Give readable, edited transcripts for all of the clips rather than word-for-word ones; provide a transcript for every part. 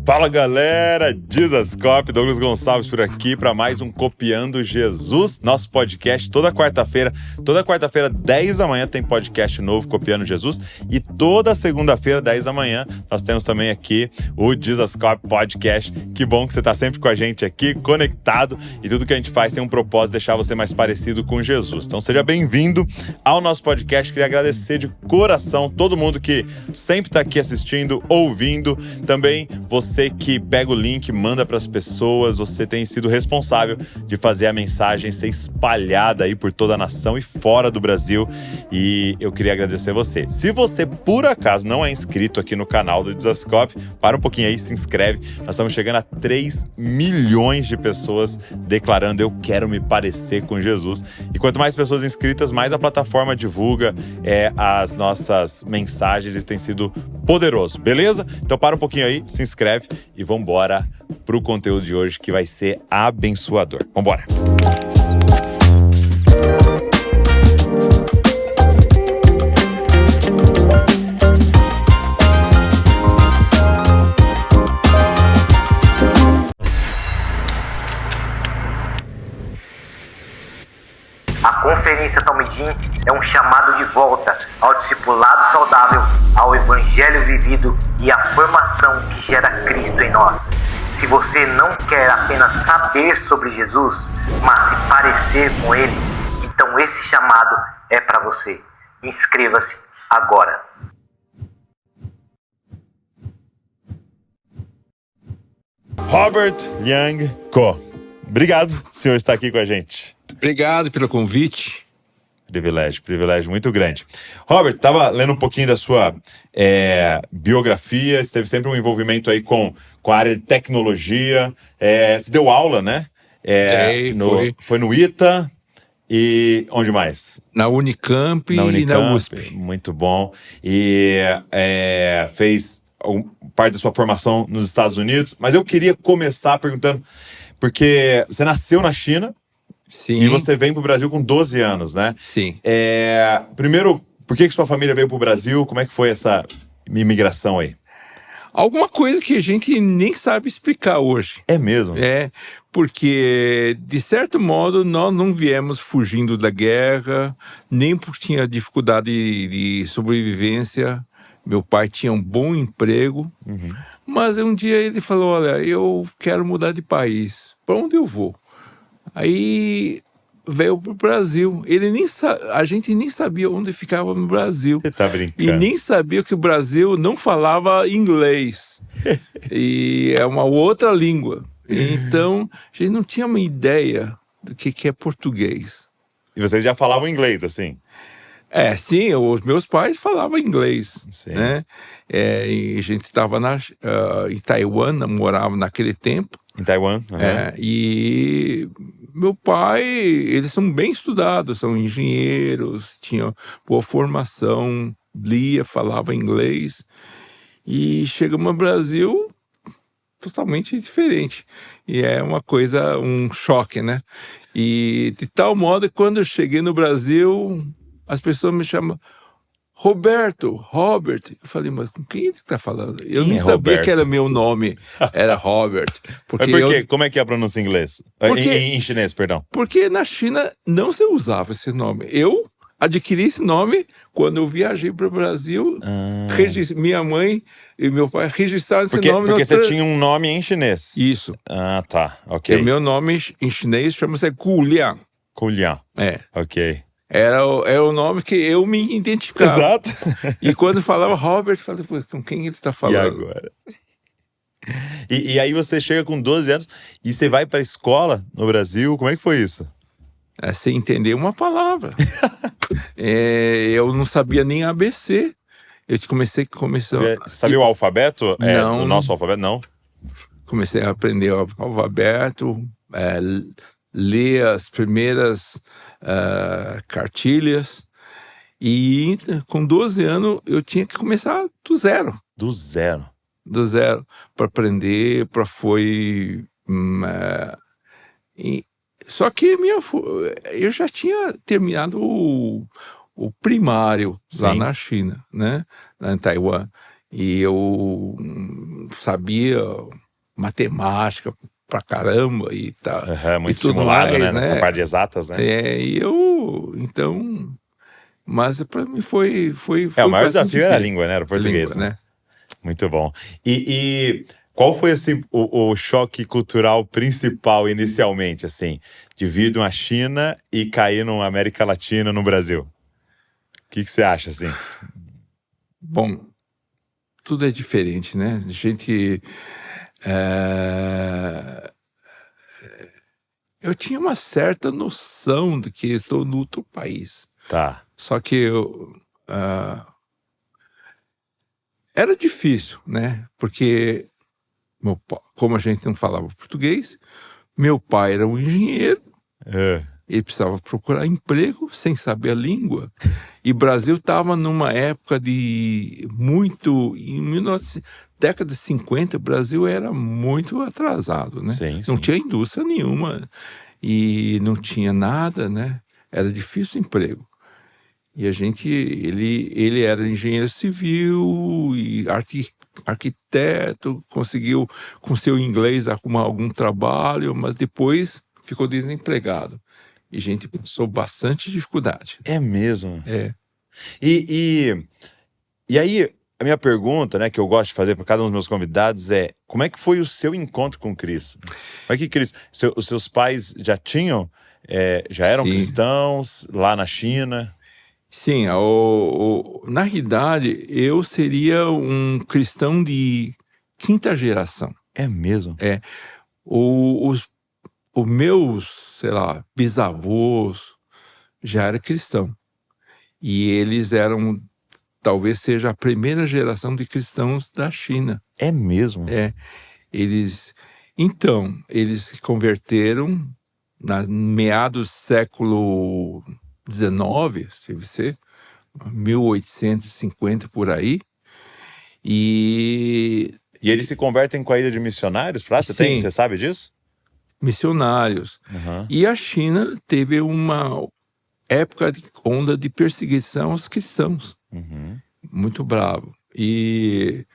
Fala galera, Dizascope, Douglas Gonçalves por aqui para mais um Copiando Jesus, nosso podcast toda quarta-feira. Toda quarta-feira, 10 da manhã, tem podcast novo Copiando Jesus. E toda segunda-feira, 10 da manhã, nós temos também aqui o Dizascope Podcast. Que bom que você está sempre com a gente aqui, conectado. E tudo que a gente faz tem um propósito, deixar você mais parecido com Jesus. Então seja bem-vindo ao nosso podcast. Queria agradecer de coração todo mundo que sempre está aqui assistindo, ouvindo. Também você que pega o link, manda para as pessoas, você tem sido responsável de fazer a mensagem ser espalhada aí por toda a nação e fora do Brasil, e eu queria agradecer você. Se você por acaso não é inscrito aqui no canal do Dizascope, para um pouquinho aí, se inscreve. Nós estamos chegando a 3 milhões de pessoas declarando: eu quero me parecer com Jesus. E quanto mais pessoas inscritas, mais a plataforma divulga as nossas mensagens, e tem sido poderoso, beleza? Então para um pouquinho aí, se inscreve e vambora pro conteúdo de hoje, que vai ser abençoador. Vambora! A Conferência Talmidim é um chamado de volta ao discipulado saudável, ao evangelho vivido e à formação que gera Cristo em nós. Se você não quer apenas saber sobre Jesus, mas se parecer com Ele, então esse chamado é para você. Inscreva-se agora. Robert Young Ko. Obrigado, senhor, estar aqui com a gente. Obrigado pelo convite. Privilégio muito grande. Robert, estava lendo um pouquinho da sua biografia, você teve sempre um envolvimento aí com a área de tecnologia, você deu aula, né? Foi no ITA e onde mais? Na Unicamp e na USP. Muito bom. E fez parte da sua formação nos Estados Unidos, mas eu queria começar perguntando, porque você nasceu na China. Sim. E você vem para o Brasil com 12 anos, né? Sim. Primeiro, por que sua família veio para o Brasil? Como é que foi essa imigração aí? Alguma coisa que a gente nem sabe explicar hoje. É mesmo? Porque, de certo modo, nós não viemos fugindo da guerra, nem porque tinha dificuldade de sobrevivência. Meu pai tinha um bom emprego, mas um dia ele falou: olha, eu quero mudar de país. Para onde eu vou? Aí veio pro Brasil. A gente nem sabia onde ficava no Brasil. Você tá brincando? E nem sabia que o Brasil não falava inglês. E é uma outra língua. Então, a gente não tinha uma ideia do que é português. E vocês já falavam inglês, assim? Sim, os meus pais falavam inglês. Sim. Né? E a gente estava em Taiwan, morava naquele tempo. Em Taiwan? E meu pai, eles são bem estudados, são engenheiros, tinham boa formação, lia, falava inglês. E chegamos ao Brasil totalmente diferente. E é uma coisa, um choque, né? E de tal modo que quando eu cheguei no Brasil, as pessoas me chamam Robert. Eu falei, mas com quem ele está falando? Eu nem sabia Roberto? que era meu nome, era Robert. Mas por quê? Como é que é a pronúncia em inglês? Em chinês, perdão. Porque na China não se usava esse nome. Eu adquiri esse nome quando eu viajei para o Brasil. Minha mãe e meu pai registraram esse nome. Porque você tinha um nome em chinês. Isso. Ah, tá. Ok. O meu nome em chinês chama-se Gu Liang. Gu Liang. Ok. Era o nome que eu me identificava. Exato. E quando falava Robert, eu falei, pô, com quem ele está falando? E agora? E aí você chega com 12 anos e você vai para a escola no Brasil, como é que foi isso? Sem entender uma palavra. Eu não sabia nem ABC. Eu comecei... Sabia o alfabeto? Não. O nosso alfabeto, não? Comecei a aprender o alfabeto, ler as primeiras cartilhas. E com 12 anos eu tinha que começar do zero. Do zero? Do zero. Para aprender, Só que eu já tinha terminado o primário. Sim. Lá na China, né? Lá em Taiwan. E eu sabia matemática pra caramba e tá, Muito e tudo estimulado, mais, Nessa parte de exatas, né? E então, mas para mim foi O maior bastante desafio era a difícil. língua, né? Era o português, Língua, né? né? Muito bom. E qual foi, assim, o choque cultural principal inicialmente, assim, de vir de uma China e cair numa América Latina, no Brasil? O que você acha, assim? Bom, tudo é diferente, né? Eu tinha uma certa noção de que estou no outro país. Tá. Só que era difícil, né? Porque, como a gente não falava português, meu pai era um engenheiro, É. ele precisava procurar emprego sem saber a língua. E o Brasil estava numa época de muito... década de 50, o Brasil era muito atrasado, né? Sim, Não sim. tinha indústria nenhuma e não tinha nada, né? Era difícil o emprego. E ele era engenheiro civil e arquiteto, conseguiu com seu inglês arrumar algum trabalho, mas depois ficou desempregado. E a gente passou bastante dificuldade. É mesmo. É. E aí, a minha pergunta, né, que eu gosto de fazer para cada um dos meus convidados é: como é que foi o seu encontro com Cristo? Como é que Cristo... os seus pais já eram Sim. cristãos lá na China? Sim, na realidade, eu seria um cristão de quinta geração. É mesmo? Os meus, sei lá, bisavôs já eram cristãos. E eles eram, talvez seja a primeira geração de cristãos da China. É mesmo? Eles se converteram na meados do século XIX, deve ser, 1850 por aí. E eles se convertem com a ida de missionários para lá? Sim. Você sabe disso? Missionários. Uhum. E a China teve uma época de onda de perseguição aos cristãos. Uhum. Muito bravo. E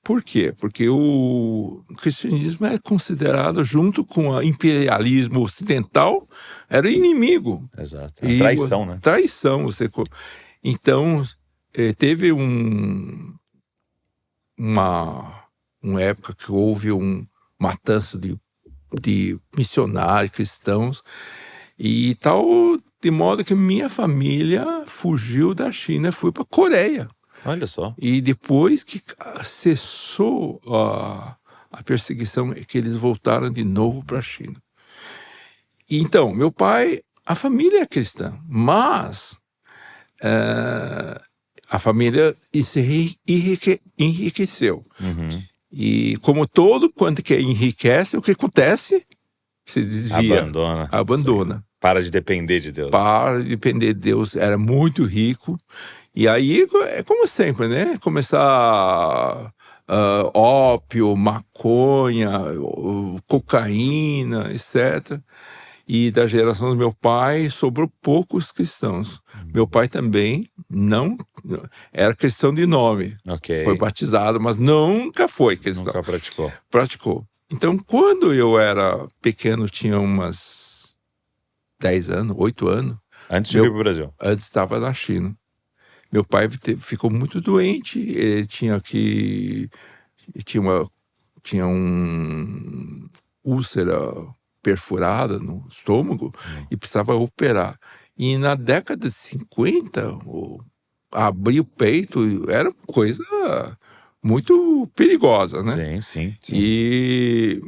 por quê? Porque o cristianismo é considerado, junto com o imperialismo ocidental, era inimigo. Exato. É traição, né? Traição. Então, teve uma época que houve matança de missionários cristãos e tal, de modo que minha família fugiu da China e foi para a Coreia. Olha só. E depois que cessou a perseguição, é que eles voltaram de novo para a China. E então, meu pai, a família é cristã, mas a família se enriqueceu. Uhum. E como todo quanto que enriquece, o que acontece? Se desvia. Abandona. Para de depender de Deus. Para de depender de Deus. Era muito rico. E aí, é como sempre, né? Começar ópio, maconha, cocaína, etc. E da geração do meu pai, sobrou poucos cristãos. Meu pai também não era cristão de nome. Ok. Foi batizado, mas nunca foi cristão. Nunca praticou. Praticou. Então, quando eu era pequeno, tinha umas 10 anos, 8 anos. Antes de vir para o Brasil? Antes estava na China. Meu pai ficou muito doente, ele tinha uma úlcera perfurada no estômago e precisava operar. E na década de 50, abrir o peito era uma coisa muito perigosa, né? Sim. E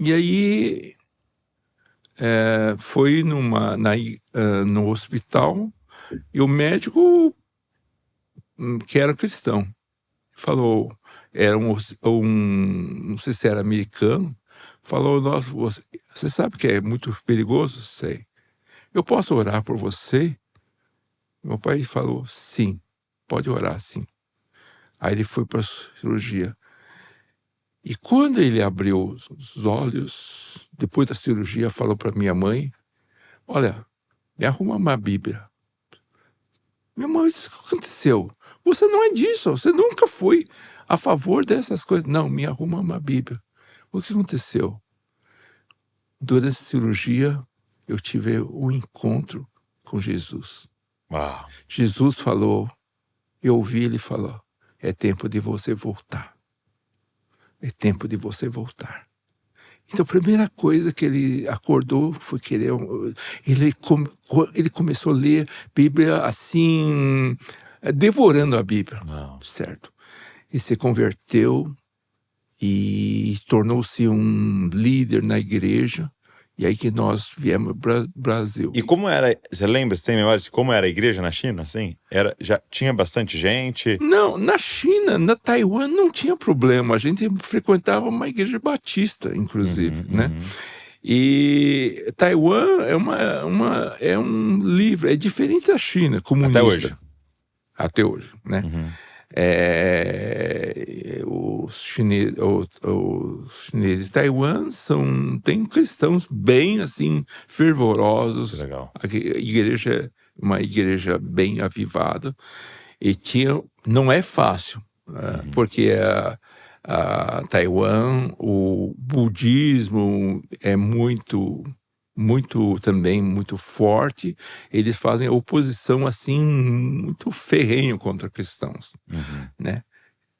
aí foi no hospital e o médico, que era cristão, falou, era não sei se era americano, falou: nossa, você sabe que é muito perigoso? Sei. Eu posso orar por você? Meu pai falou: sim, pode orar, sim. Aí ele foi para a cirurgia. E quando ele abriu os olhos, depois da cirurgia, falou para minha mãe: olha, me arruma uma Bíblia. Minha mãe disse: o que aconteceu? Você não é disso, você nunca foi a favor dessas coisas. Não, me arruma uma Bíblia. O que aconteceu? Durante a cirurgia, eu tive um encontro com Jesus. Uau. Jesus falou, eu ouvi ele falar, é tempo de você voltar. É tempo de você voltar. Então, a primeira coisa que ele acordou foi querer... Ele começou a ler a Bíblia assim, devorando a Bíblia, Uau. certo? E se converteu e tornou-se um líder na igreja. E aí que nós viemos para o Brasil. E como era, você lembra, você tem memória de como era a igreja na China, assim? Já tinha bastante gente? Não, na China, na Taiwan, não tinha problema. A gente frequentava uma igreja batista, inclusive, né? E Taiwan é um livro, é diferente da China, comunista. Até hoje. Até hoje, né? Os chineses de Taiwan têm cristãos bem assim fervorosos. Que legal. A igreja é uma igreja bem avivada e não é fácil, porque a Taiwan, o budismo é muito também muito forte. Eles fazem oposição assim muito ferrenho contra cristãos, né?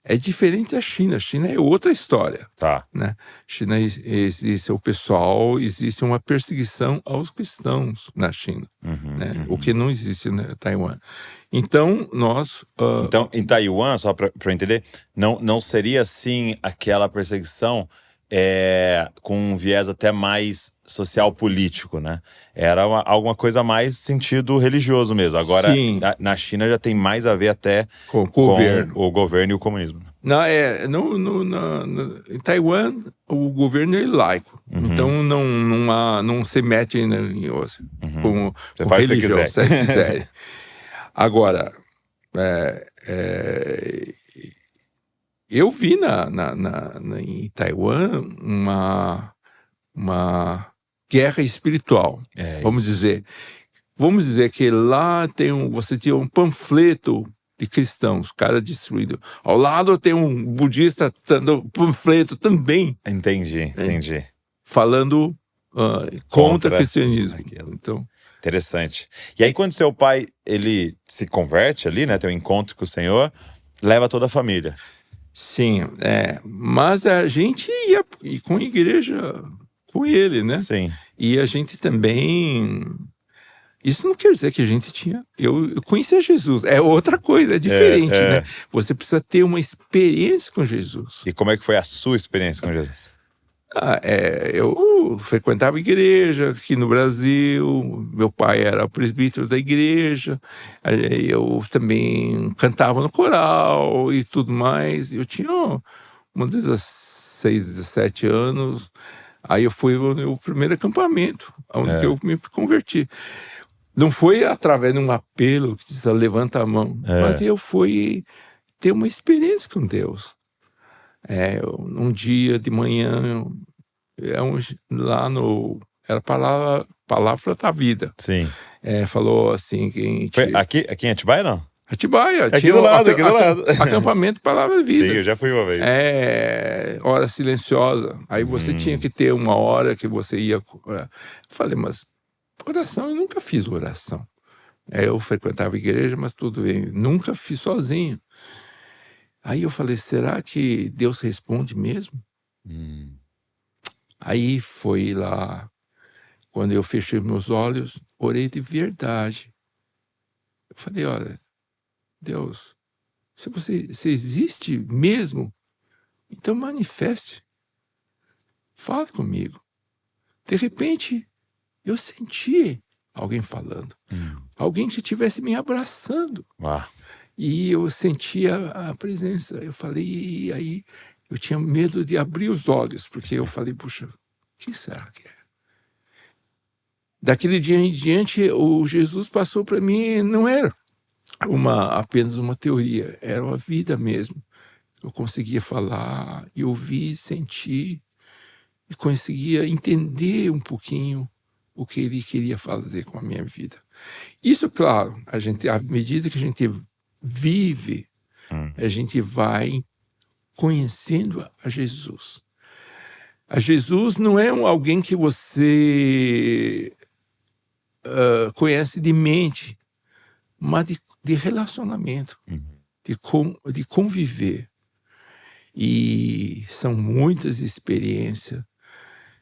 É diferente da China. A China é outra história, Tá. né? China existe existe uma perseguição aos cristãos na China, né? O que não existe na Taiwan. Então nós Então, em Taiwan, só para eu entender, não seria assim aquela perseguição com um viés até mais social-político, né? Era alguma coisa mais sentido religioso mesmo. Agora, Sim. Na China já tem mais a ver até com o governo e o comunismo. Em Taiwan, o governo é laico. Então não se mete com Você faz religião, se você quiser. se quiser. Agora, eu vi em Taiwan uma guerra espiritual, vamos dizer. Vamos dizer que lá você tinha um panfleto de cristãos, cara destruído. Ao lado tem um budista dando panfleto também. Entendi. Falando contra o cristianismo. Aquilo. Então, interessante. E aí, quando seu pai, ele se converte ali, né? Tem um encontro com o Senhor, leva toda a família. Sim, mas a gente ia com a igreja com ele, né? Sim. E a gente também... Isso não quer dizer que a gente tinha... Eu conhecia Jesus, é outra coisa, é diferente, né? Você precisa ter uma experiência com Jesus. E como é que foi a sua experiência com Jesus? Eu frequentava a igreja aqui no Brasil, meu pai era presbítero da igreja, eu também cantava no coral e tudo mais. Eu tinha uns 16, 17 anos, aí eu fui no meu primeiro acampamento, onde eu me converti. Não foi através de um apelo que diz, levanta a mão, mas eu fui ter uma experiência com Deus. Um dia de manhã, era a palavra da vida. Sim. Falou assim que Foi aqui em Atibaia, não? Atibaia, aqui do lado. Acampamento Palavra da Vida. Sim, eu já fui uma vez. Hora silenciosa. Aí você tinha que ter uma hora que você ia... Falei, mas oração, eu nunca fiz oração. Eu frequentava a igreja, mas tudo bem. Nunca fiz sozinho. Aí eu falei, será que Deus responde mesmo? Aí foi lá, quando eu fechei meus olhos, orei de verdade. Eu falei, olha, Deus, se você existe mesmo, então manifeste. Fala comigo. De repente, eu senti alguém falando. Alguém que estivesse me abraçando. Uau. E eu sentia a presença. Eu falei, e aí eu tinha medo de abrir os olhos, porque eu falei, puxa, o que será que é? Daquele dia em diante, o Jesus passou para mim, não era apenas uma teoria, era uma vida mesmo. Eu conseguia falar, e ouvir, sentir, e conseguia entender um pouquinho o que ele queria fazer com a minha vida. Isso, claro, à medida que a gente vive A gente vai conhecendo a Jesus. A Jesus não é alguém que você conhece de mente, mas de relacionamento, de conviver. E são muitas experiências.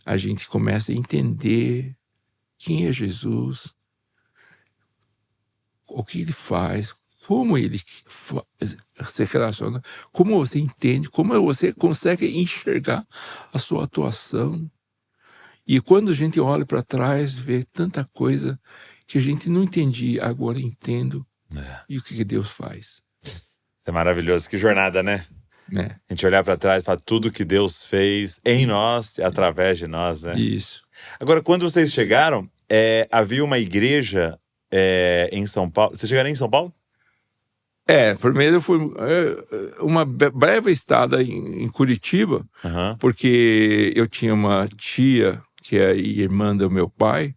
A gente começa a entender quem é Jesus, o que ele faz, como ele se relaciona, como você entende, como você consegue enxergar a sua atuação. E quando a gente olha para trás, vê tanta coisa que a gente não entendia, agora entendo. E o que Deus faz. Isso é maravilhoso. Que jornada, né? A gente olhar para trás e falar tudo que Deus fez em nós e através de nós, né? Isso. Agora, quando vocês chegaram, havia uma igreja em São Paulo. Vocês chegaram em São Paulo? Primeiro foi uma breve estada em Curitiba, porque eu tinha uma tia, que é irmã do meu pai,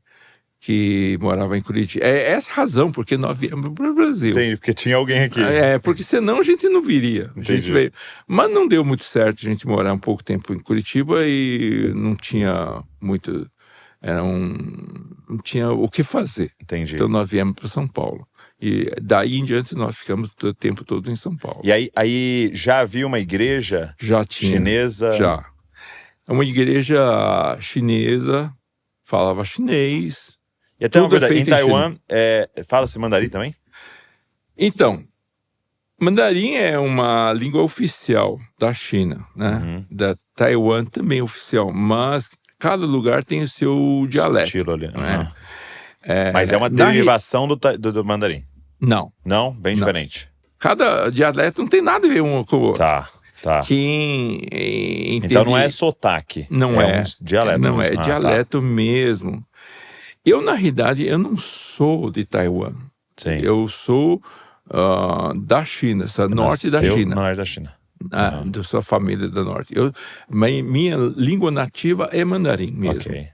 que morava em Curitiba. É essa a razão porque nós viemos para o Brasil. Entendi, porque tinha alguém aqui. Porque senão a gente não viria. A gente veio. Mas não deu muito certo a gente morar um pouco tempo em Curitiba e não tinha muito... não tinha o que fazer. Entendi. Então nós viemos para São Paulo. E daí em diante nós ficamos o tempo todo em São Paulo. E aí já havia uma igreja chinesa? Já. Uma igreja chinesa, falava chinês. E até uma verdade, em Taiwan, fala-se mandarim também? Então, mandarim é uma língua oficial da China, né? Da Taiwan também é oficial, mas cada lugar tem o seu dialeto. Estilo ali. Né? Mas é uma derivação do mandarim? Não. Não? Bem diferente. Cada dialeto não tem nada a ver um com o outro. Tá. Então não é sotaque. Não é. Um dialeto. Não é dialeto mesmo. Eu, na realidade, eu não sou de Taiwan. Sim. Eu sou da China, norte da China. Norte da China. Da sua família do norte. Minha língua nativa é mandarim mesmo. Ok.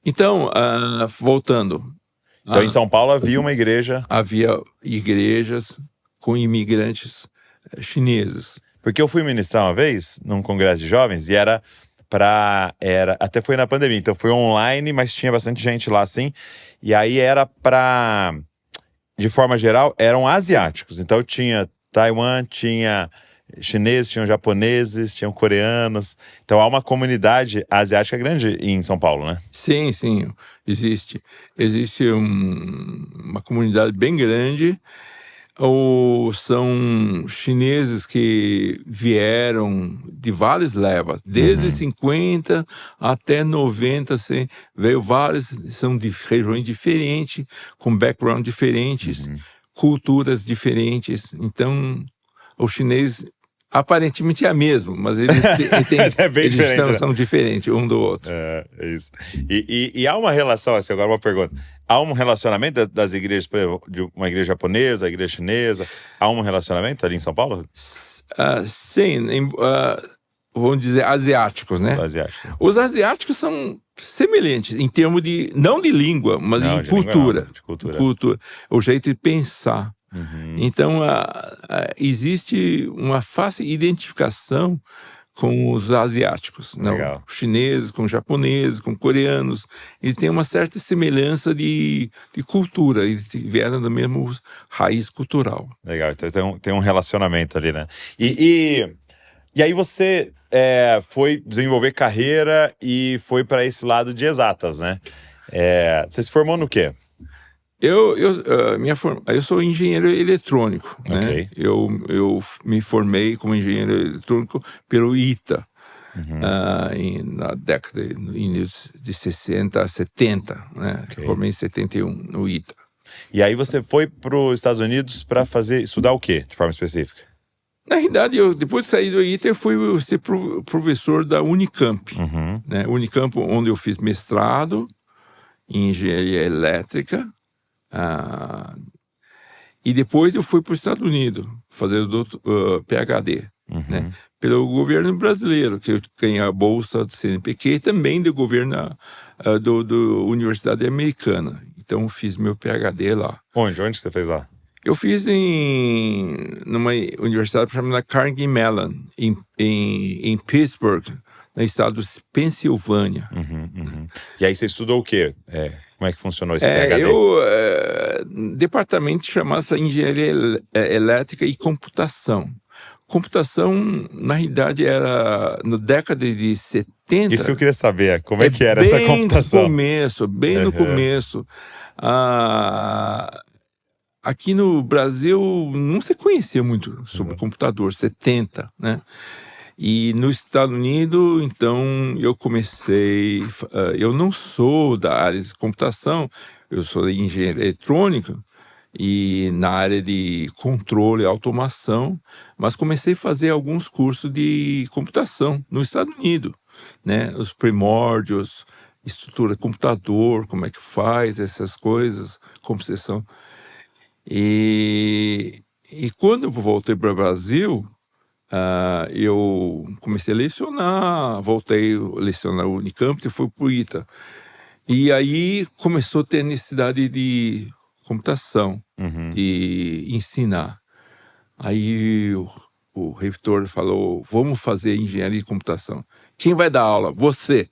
Então, voltando. Então, em São Paulo havia uma igreja... Havia igrejas com imigrantes chineses. Porque eu fui ministrar uma vez num congresso de jovens e até foi na pandemia, então foi online, mas tinha bastante gente lá, assim. E aí de forma geral, eram asiáticos. Então tinha Taiwan, tinha chineses, tinham japoneses, tinham coreanos. Então há uma comunidade asiática grande em São Paulo, né? Sim, existe. Existe uma comunidade bem grande. Ou são chineses que vieram de várias levas, desde 50 até 90, assim, veio vários, são de regiões diferentes, com background diferentes, culturas diferentes. Então, o chinês aparentemente é a mesma, mas eles são diferentes um do outro. É isso. E há uma relação, assim, agora uma pergunta. Há um relacionamento das igrejas, por exemplo, de uma igreja japonesa, a igreja chinesa? Há um relacionamento ali em São Paulo? Sim, vamos dizer asiáticos, né? Os asiáticos são semelhantes em termos não de língua, mas de cultura. De cultura. O jeito de pensar. Então, existe uma fácil identificação com os asiáticos, não? Chineses, com japoneses, com coreanos. Eles têm uma certa semelhança de cultura, eles vieram da mesma raiz cultural. Legal, então tem um relacionamento ali, né? E aí você foi desenvolver carreira e foi para esse lado de exatas, né? Você se formou no quê? Eu sou engenheiro eletrônico, né? Eu me formei como engenheiro eletrônico pelo ITA, na década de 60, 70, né? Formei em 71 no ITA. E aí você foi para os Estados Unidos para estudar o quê, de forma específica? Na realidade, depois de sair do ITA, eu fui ser professor da Unicamp, né? Unicamp, onde eu fiz mestrado em engenharia elétrica. E depois eu fui para os Estados Unidos fazer o PhD, né? Pelo governo brasileiro, que eu ganhei a bolsa do CNPq e também do governo da Universidade Americana. Então eu fiz meu PhD lá. Onde você fez lá? Eu fiz numa universidade chamada Carnegie Mellon, em Pittsburgh, no estado de Pensilvânia. E aí você estudou o quê? Como é que funcionou esse PhD? Departamento chamava Engenharia Elétrica e Computação. Computação, na realidade, era na década de 70. Isso que eu queria saber, como é que era essa computação? Bem no começo. Aqui no Brasil não se conhecia muito sobre computador, 70, né? E nos Estados Unidos, então, eu comecei... eu não sou da área de computação, eu sou de engenharia eletrônica e na área de controle e automação, mas comecei a fazer alguns cursos de computação nos Estados Unidos, né? Os primórdios, estrutura de computador, como é que faz essas coisas, composição. E quando eu voltei para o Brasil, eu comecei a lecionar, voltei a lecionar o Unicamp e fui para o ITA. E aí começou a ter necessidade de computação, de ensinar. Aí o reitor falou, vamos fazer engenharia de computação. Quem vai dar aula? Você.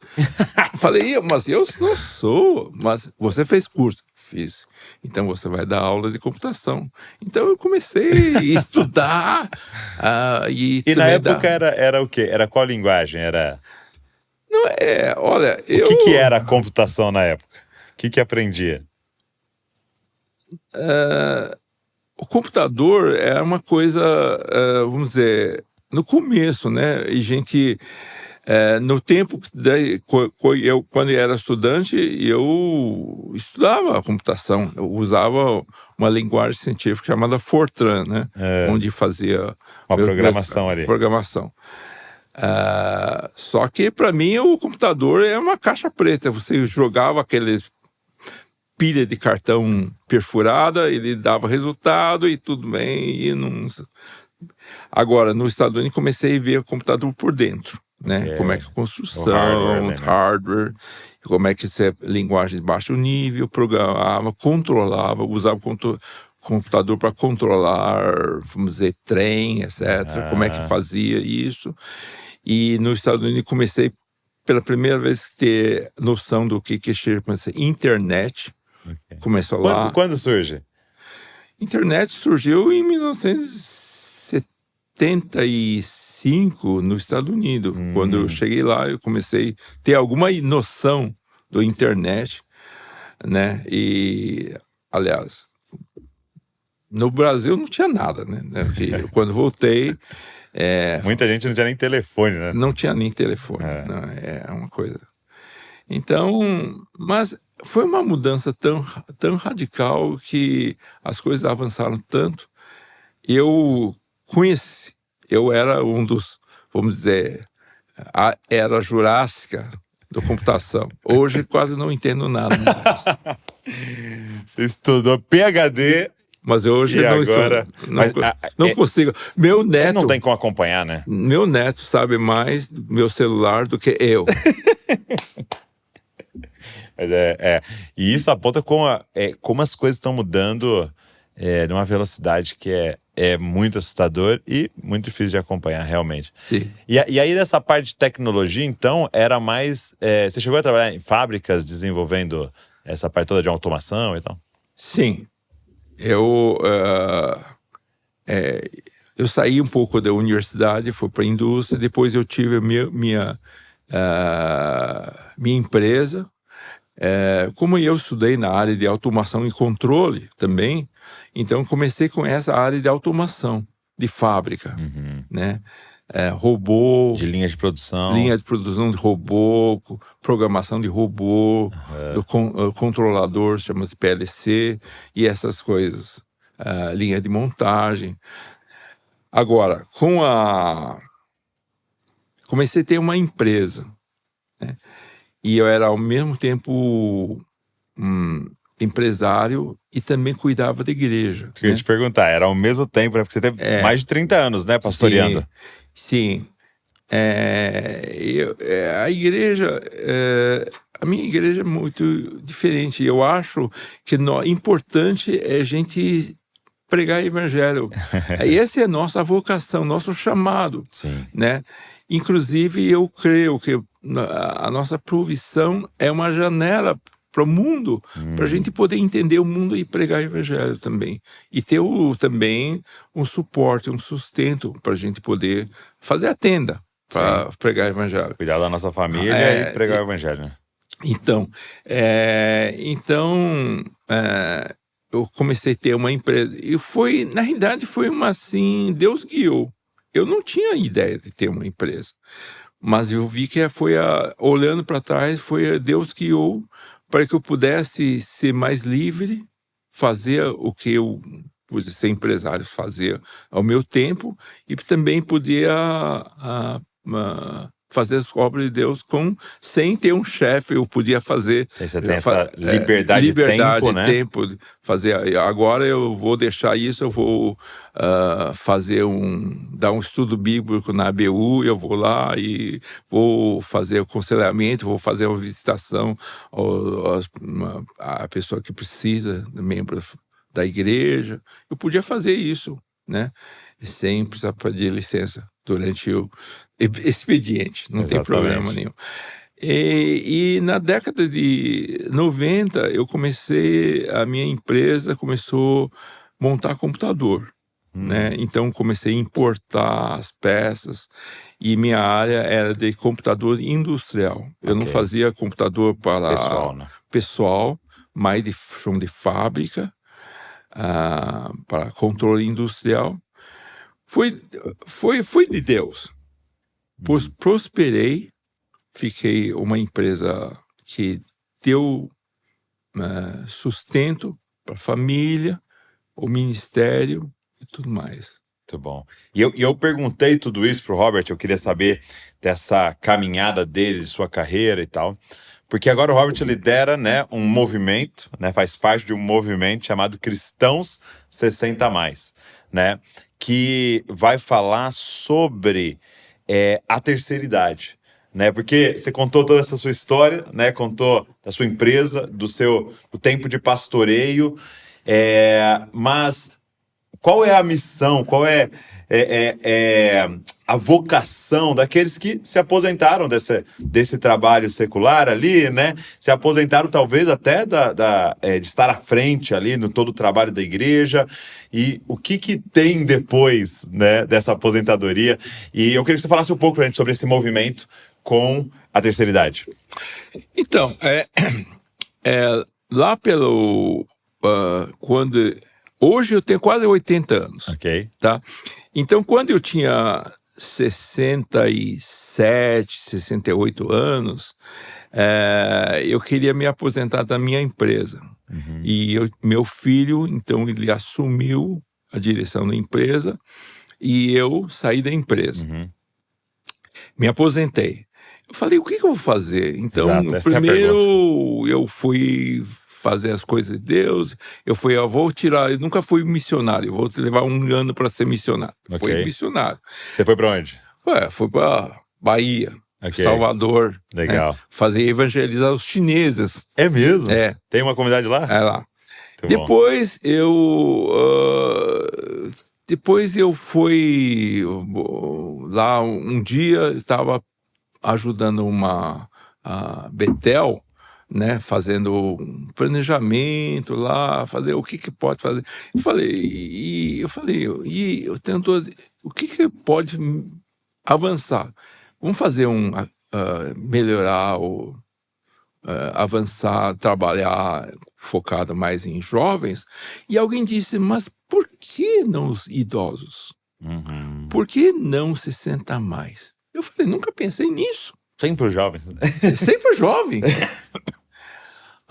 Eu falei, mas eu não sou. Mas você fez curso? Fiz. Então você vai dar aula de computação. Então eu comecei a estudar. E na época era o quê? Era qual linguagem? Não, olha... O que era a computação na época? O que aprendia? O computador é uma coisa, vamos dizer, no começo, né? E gente... no tempo, quando eu era estudante, eu estudava a computação. Eu usava uma linguagem científica chamada Fortran, né? Onde fazia... Uma programação ali. Programação. Só que, para mim, o computador é uma caixa preta. Você jogava aqueles pilha de cartão perfurada, ele dava resultado e tudo bem. Agora, nos Estados Unidos, comecei a ver o computador por dentro. Né? Como é que a construção, hardware, como é que você, linguagem de baixo nível, programava, controlava, usava o computador para controlar, vamos dizer, trem, etc. Como é que fazia isso. E nos Estados Unidos comecei pela primeira vez a ter noção do que chama internet. Começou lá. Quando surge? Internet surgiu em 1975 nos Estados Unidos. Quando eu cheguei lá, eu comecei a ter alguma noção do internet, né? E, aliás, no Brasil não tinha nada, né? Quando voltei... Muita gente não tinha nem telefone, né? Não tinha nem telefone, é uma coisa. Então, mas foi uma mudança tão radical que as coisas avançaram tanto. Eu era um dos, vamos dizer, a era jurássica da computação. Hoje quase não entendo nada mais. Você estudou PhD... Mas hoje não consigo. Meu neto... Não tem como acompanhar, né? Meu neto sabe mais do meu celular do que eu. Mas E isso aponta como as coisas estão mudando numa velocidade que é muito assustador e muito difícil de acompanhar, realmente. Sim. E aí, nessa parte de tecnologia, então, era mais... você chegou a trabalhar em fábricas desenvolvendo essa parte toda de automação e tal? Sim. Eu saí um pouco da universidade, fui para a indústria, depois eu tive minha empresa. Como eu estudei na área de automação e controle também, então comecei com essa área de automação, de fábrica, né? Robô... De linha de produção. Linha de produção de robô, programação de robô, do controlador, chama-se PLC, e essas coisas. Linha de montagem. Agora, comecei a ter uma empresa, né? E eu era, ao mesmo tempo, empresário e também cuidava da igreja. Eu queria te perguntar, era ao mesmo tempo, né? Porque você teve mais de 30 anos, né, pastoreando. Sim. A igreja, a minha igreja é muito diferente. Eu acho que importante é a gente pregar evangelho. Essa é a nossa vocação, nosso chamado, Sim. né? Inclusive, eu creio que a nossa provisão é uma janela para o mundo, para a gente poder entender o mundo e pregar o evangelho também. E ter também um suporte, um sustento para a gente poder fazer a tenda para pregar o evangelho. Cuidar da nossa família e pregar o evangelho, né? Então, eu comecei a ter uma empresa. E na realidade, foi assim, Deus guiou. Eu não tinha ideia de ter uma empresa. Mas eu vi que olhando para trás, foi Deus que guiou para que eu pudesse ser mais livre, fazer o que eu pude ser empresário, fazer ao meu tempo, e também poder fazer as obras de Deus sem ter um chefe. Eu podia fazer. Você tem essa liberdade de tempo, né? Fazer. Agora eu vou deixar isso, eu vou dar um estudo bíblico na ABU, eu vou lá e vou fazer o aconselhamento, vou fazer uma visitação à pessoa que precisa, membro da igreja. Eu podia fazer isso, né? Sem precisar pedir licença durante o expediente, não tem problema nenhum. E na década de 90, a minha empresa começou a montar computador, né? Então, comecei a importar as peças e minha área era de computador industrial. Eu não fazia computador para pessoal, mas de chão de fábrica, para controle industrial. Foi de Deus. Pois prosperei, fiquei uma empresa que deu sustento para a família, o ministério e tudo mais. Muito bom. E eu perguntei tudo isso para o Robert, eu queria saber dessa caminhada dele, de sua carreira e tal, porque agora o Robert lidera, né, um movimento, né, faz parte de um movimento chamado Cristãos 60+, né, que vai falar sobre a terceira idade, né? Porque você contou toda essa sua história, né? Contou da sua empresa, do tempo de pastoreio, mas qual é a missão, qual é a vocação daqueles que se aposentaram desse trabalho secular ali, né? Se aposentaram talvez até de estar à frente ali no todo o trabalho da igreja, e o que tem depois, né, dessa aposentadoria. E eu queria que você falasse um pouco pra gente sobre esse movimento com a terceira idade. Então, lá quando... Hoje eu tenho quase 80 anos. Ok. Tá? Então, quando eu tinha 67, 68 anos, eu queria me aposentar da minha empresa. E meu filho, então, ele assumiu a direção da empresa e eu saí da empresa. Me aposentei. Eu falei, o que eu vou fazer? Então, primeiro eu fui fazer as coisas de Deus, eu nunca fui missionário, eu vou levar um ano para ser missionário. Fui missionário. Você foi para onde? Fui para Bahia, Salvador. Legal. Né? Fazer evangelizar os chineses. É mesmo? Tem uma comunidade lá? É lá. Muito depois eu fui lá um dia, estava ajudando a Betel, né, fazendo um planejamento lá, fazer o que pode fazer. Eu falei, eu tento, o que pode avançar? Vamos fazer melhorar, avançar, trabalhar focado mais em jovens. E alguém disse, mas por que não os idosos? Por que não 60+? Eu falei, nunca pensei nisso. Sempre os jovens. Sempre jovem.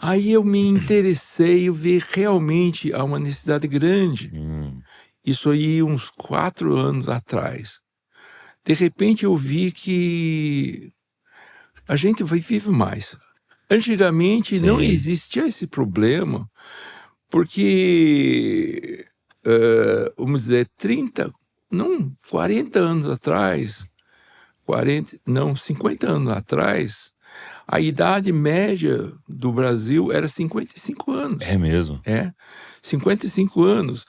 Aí eu me interessei, eu vi realmente uma necessidade grande. Isso aí uns 4 anos atrás. De repente eu vi que a gente vive mais. Antigamente não existia esse problema, porque, vamos dizer, 40 anos atrás, 50 anos atrás, a idade média do Brasil era 55 anos. É mesmo? 55 anos.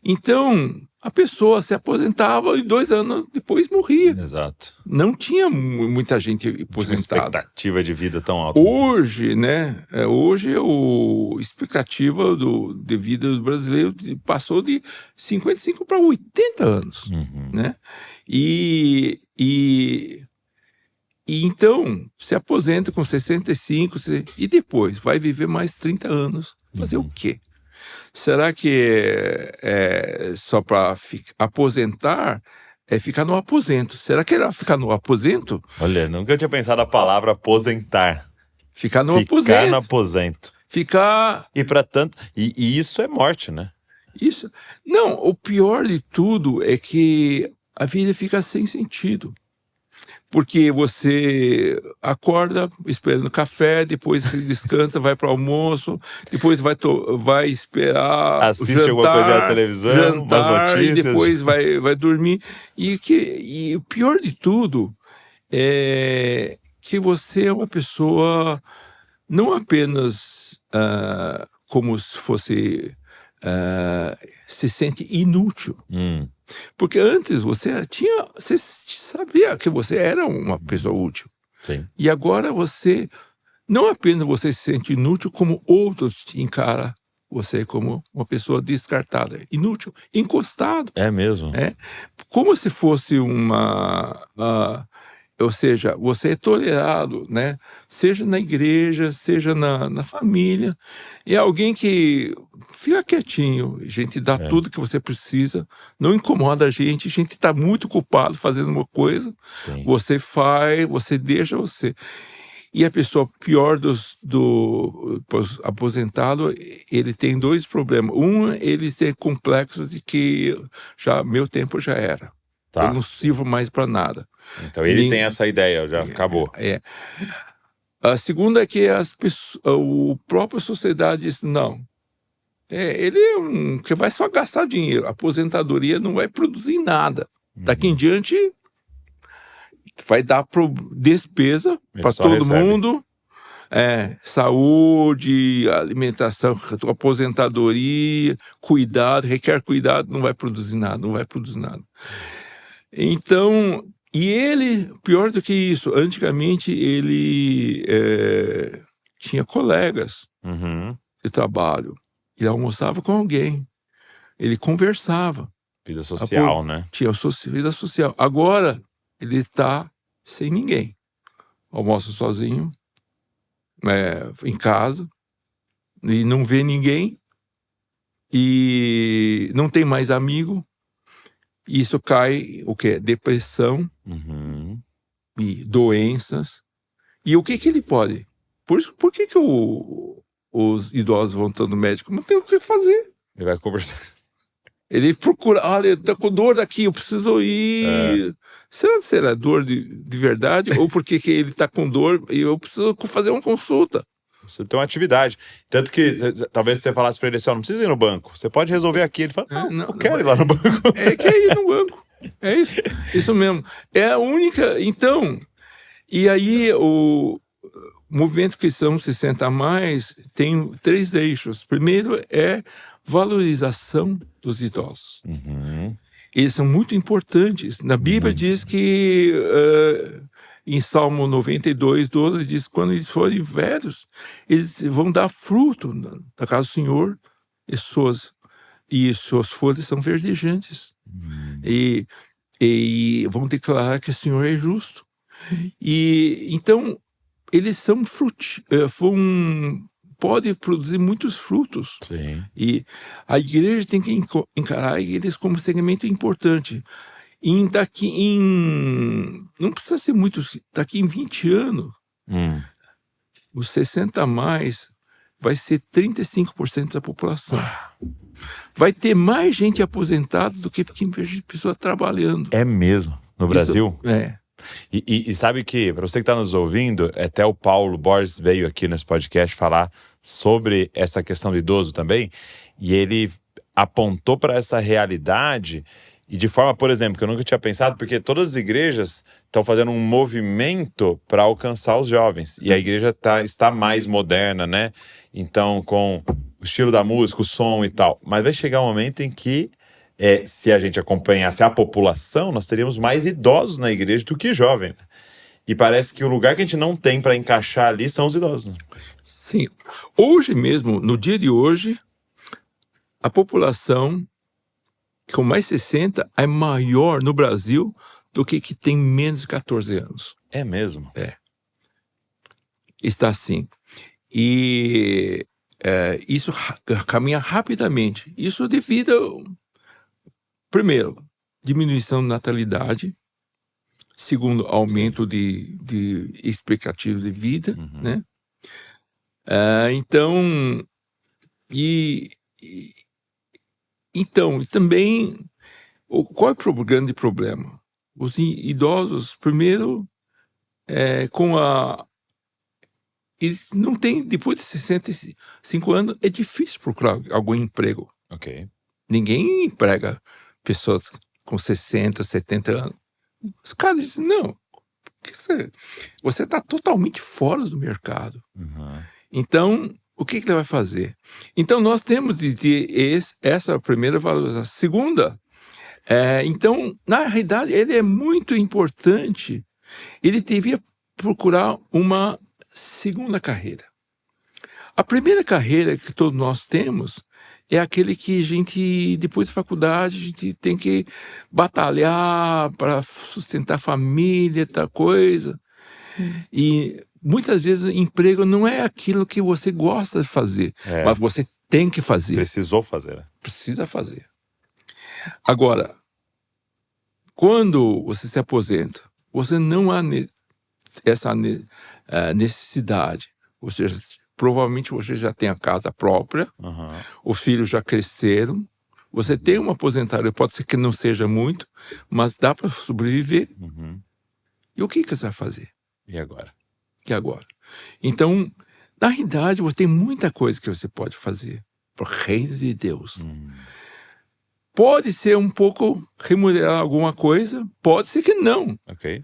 Então, a pessoa se aposentava e 2 anos depois morria. Exato. Não tinha muita gente Tinha uma aposentada. expectativa de vida tão alta. Hoje, né? Hoje a expectativa de vida do brasileiro passou de 55 para 80 anos, Uhum. né? E então se aposenta com 65 e depois vai viver mais 30 anos. Fazer o quê? Será que só para aposentar é ficar no aposento? Será que era ficar no aposento? Olha, nunca tinha pensado a palavra aposentar. Ficar no Ficar aposento. no aposento. Ficar... E para tanto... E isso é morte, né? Isso. Não, o pior de tudo é que a vida fica sem sentido. Porque você acorda esperando café, depois você descansa, vai para o almoço, depois vai esperar Assiste jantar, alguma coisa na televisão, umas jantar, e notícias. depois vai dormir. E o pior de tudo é que você é uma pessoa não apenas como se fosse se sente inútil. Porque antes você sabia que você era uma pessoa útil. Sim. E agora você, não apenas você se sente inútil, como outros encaram você como uma pessoa descartada, inútil, encostado. É mesmo. Como se fosse ou seja, você é tolerado, né? Seja na igreja, seja na família. É alguém que fica quietinho, a gente dá tudo que você precisa, não incomoda a gente está muito ocupado fazendo uma coisa, Sim. você faz, você deixa você. E a pessoa pior do aposentado, ele tem 2 problemas. Um, ele tem complexo de que meu tempo já era. Tá. Eu não sirvo mais para nada. Então ele tem essa ideia, já acabou. A segunda é que a própria sociedade diz, não. Ele é que vai só gastar dinheiro. A aposentadoria não vai produzir nada. Daqui em diante, vai dar despesa para todo recebe. mundo. Saúde, alimentação, aposentadoria, cuidado, requer cuidado, não vai produzir nada. Então, e ele, pior do que isso, antigamente ele tinha colegas de trabalho, ele almoçava com alguém, ele conversava. Vida social, né? Tinha vida social. Agora, ele está sem ninguém. Almoça sozinho, em casa, e não vê ninguém, e não tem mais amigo. Isso cai, o quê? Depressão e doenças. E o que ele pode? Por que os idosos vão tanto no médico? Não tem o que fazer. Ele vai conversar. Ele procura, olha, tá com dor daqui, eu preciso ir. Será dor de verdade? Ou porque que ele tá com dor e eu preciso fazer uma consulta? Você tem uma atividade. Tanto que, talvez você falasse pra ele assim, não precisa ir no banco. Você pode resolver aqui. Ele fala, não, eu quero ir lá no banco. Quer ir no banco. É isso mesmo. É a única... Então, e aí o Movimento Cristão 60+, tem 3 eixos. Primeiro é valorização dos idosos. Eles são muito importantes. Na Bíblia diz que... em Salmo 92:12 diz que quando eles forem velhos, eles vão dar fruto da casa do Senhor e suas folhas são verdejantes. E vão declarar que o Senhor é justo. E então, eles são pode produzir muitos frutos. Sim. E a igreja tem que encarar eles como segmento importante. Não precisa ser muito, daqui em 20 anos, os 60+, vai ser 35% da população. Vai ter mais gente aposentada do que pessoa trabalhando. É mesmo? No Brasil? E E sabe que, para você que está nos ouvindo, até o Paulo Borges veio aqui nesse podcast falar sobre essa questão do idoso também, e ele apontou para essa realidade. E de forma, por exemplo, que eu nunca tinha pensado, porque todas as igrejas estão fazendo um movimento para alcançar os jovens. E a igreja está mais moderna, né? Então, com o estilo da música, o som e tal. Mas vai chegar um momento em que, se a gente acompanhasse a população, nós teríamos mais idosos na igreja do que jovens. E parece que o lugar que a gente não tem para encaixar ali são os idosos. Né? Sim. Hoje mesmo, no dia de hoje, a população com mais 60 é maior no Brasil do que tem menos de 14 anos. É mesmo? Está assim. E isso caminha rapidamente. Isso é devido, primeiro, diminuição de natalidade. Segundo, aumento de expectativas de vida, né? Então, também, qual é o grande problema? Os idosos, primeiro, eles não têm, depois de 65 anos, é difícil procurar algum emprego. Ok. Ninguém emprega pessoas com 60, 70 anos. Os caras dizem, não, você está totalmente fora do mercado. Então, o que ele vai fazer? Então, nós temos de ter essa primeira valorização. Segunda, então, na realidade, ele é muito importante. Ele devia procurar uma segunda carreira. A primeira carreira que todos nós temos é aquele que a gente, depois da faculdade, a gente tem que batalhar para sustentar a família, tal coisa. E muitas vezes o emprego não é aquilo que você gosta de fazer, mas você tem que fazer. Precisou fazer, né? Precisa fazer. Agora, quando você se aposenta, você não há essa necessidade. Ou seja, provavelmente você já tem a casa própria, os filhos já cresceram, você tem uma aposentadoria, pode ser que não seja muito, mas dá para sobreviver. E o que você vai fazer? E agora? Então, na realidade, você tem muita coisa que você pode fazer para o reino de Deus. Pode ser um pouco remunerar alguma coisa, pode ser que não. Ok.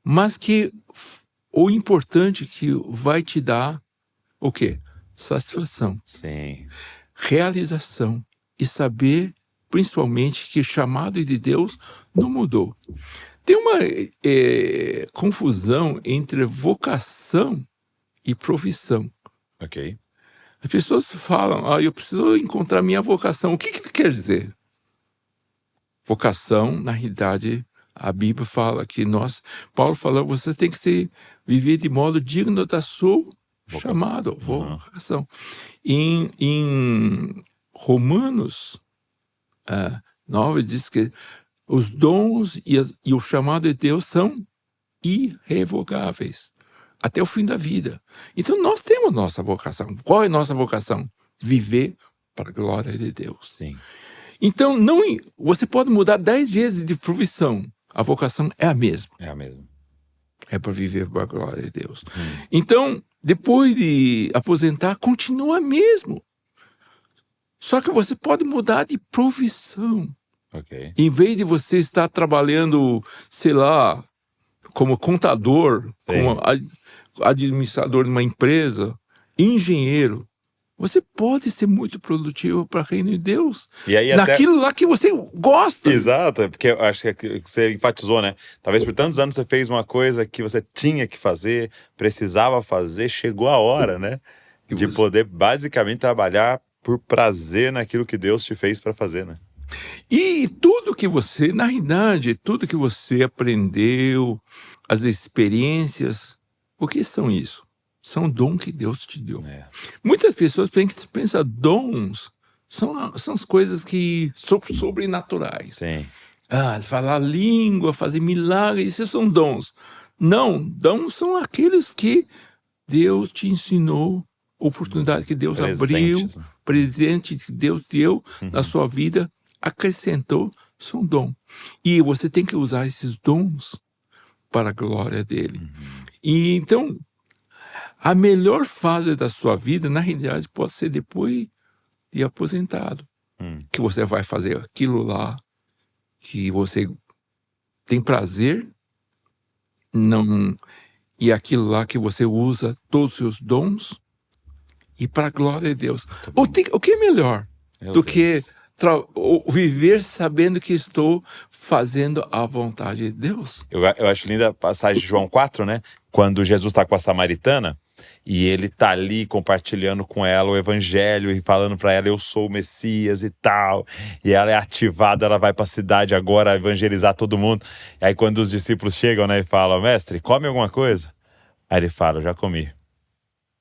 Mas que o importante que vai te dar o quê? Satisfação. Sim. Realização. E saber, principalmente, que o chamado de Deus não mudou. Tem uma confusão entre vocação e profissão. Ok. As pessoas falam, eu preciso encontrar minha vocação. O que quer dizer? Vocação, na realidade, a Bíblia fala que Paulo fala, você tem que viver de modo digno da sua chamado, vocação. Em Romanos 9 diz que os dons e o chamado de Deus são irrevogáveis até o fim da vida. Então nós temos nossa vocação. Qual é a nossa vocação? Viver para a glória de Deus. Sim. Então você pode mudar 10 vezes de profissão. A vocação é a mesma. É a mesma. É para viver para a glória de Deus. Então, depois de aposentar, continua mesmo. Só que você pode mudar de profissão. Ok. Em vez de você estar trabalhando, sei lá, como contador, como administrador de uma empresa, engenheiro, você pode ser muito produtivo para o reino de Deus. E aí naquilo lá que você gosta. Exato, porque eu acho que você enfatizou, né? Talvez por tantos anos você fez uma coisa que você tinha que fazer, precisava fazer, chegou a hora, né? De poder basicamente trabalhar por prazer naquilo que Deus te fez para fazer, né? E tudo que você, na realidade, tudo que você aprendeu, as experiências, o que são isso? São dom que Deus te deu. Muitas pessoas pensam dons são as coisas que sobrenaturais. Sim. Falar língua, fazer milagres, isso são dons. Não, dons são aqueles que Deus te ensinou, oportunidade que Deus abriu, presente que Deus deu na sua vida, acrescentou, são dons. E você tem que usar esses dons para a glória dele. E então, a melhor fase da sua vida, na realidade, pode ser depois de aposentado. Que você vai fazer aquilo lá que você tem prazer, e aquilo lá que você usa todos os seus dons, e para a glória de Deus. O que é melhor Meu do Deus. que viver sabendo que estou fazendo a vontade de Deus? Eu acho linda a passagem de João 4, né? Quando Jesus está com a samaritana e ele tá ali compartilhando com ela o evangelho e falando para ela, eu sou o Messias e tal. E ela é ativada, ela vai para a cidade agora evangelizar todo mundo. E aí quando os discípulos chegam, né, e falam, mestre, come alguma coisa? Aí ele fala, eu já comi.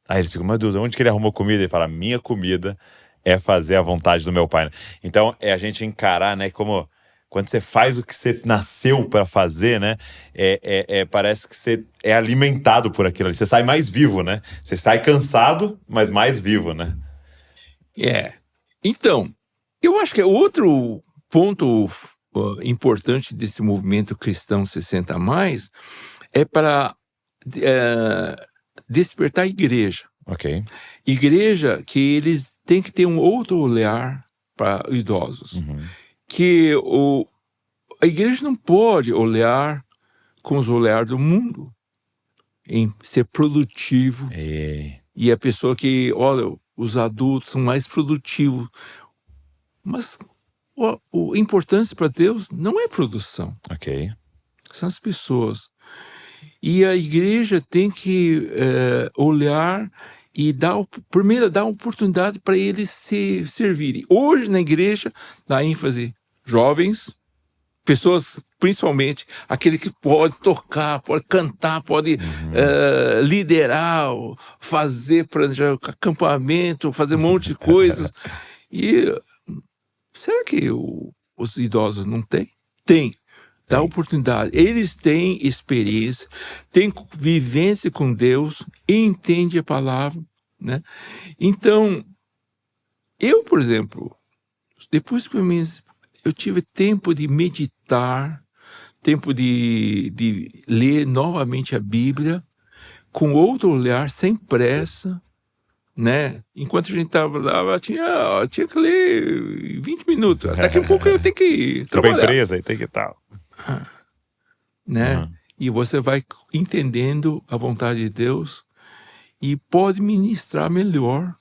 Aí eles ficam, meu Deus, onde que ele arrumou comida? Ele fala, minha comida é fazer a vontade do meu pai. Então, é a gente encarar, né, como quando você faz o que você nasceu para fazer, né, parece que você é alimentado por aquilo ali. Você sai mais vivo, né? Você sai cansado, mas mais vivo, né? Então, eu acho que outro ponto importante desse movimento cristão 60 a mais é para despertar a igreja. Ok. Igreja que eles têm que ter um outro olhar para idosos. Que a igreja não pode olhar com os olhares do mundo, em ser produtivo. E a pessoa que, olha, os adultos são mais produtivos. Mas a importância para Deus não é produção. Ok. São as pessoas. E a igreja tem que olhar e primeiro dar oportunidade para eles se servirem. Hoje na igreja dá ênfase jovens, pessoas principalmente aquele que pode tocar, pode cantar, pode liderar, fazer planejar acampamento, fazer um monte de coisas. E será que os idosos não têm? Tem. Dá oportunidade. Eles têm experiência, têm vivência com Deus, entendem a palavra, né? Então, eu, por exemplo, depois que eu tive tempo de meditar, tempo de ler novamente a Bíblia, com outro olhar, sem pressa, né? Enquanto a gente estava lá, tinha que ler 20 minutos. Daqui a pouco eu tenho que ir trabalhar. Pra empresa e tem que tal. Né? E você vai entendendo a vontade de Deus e pode ministrar melhor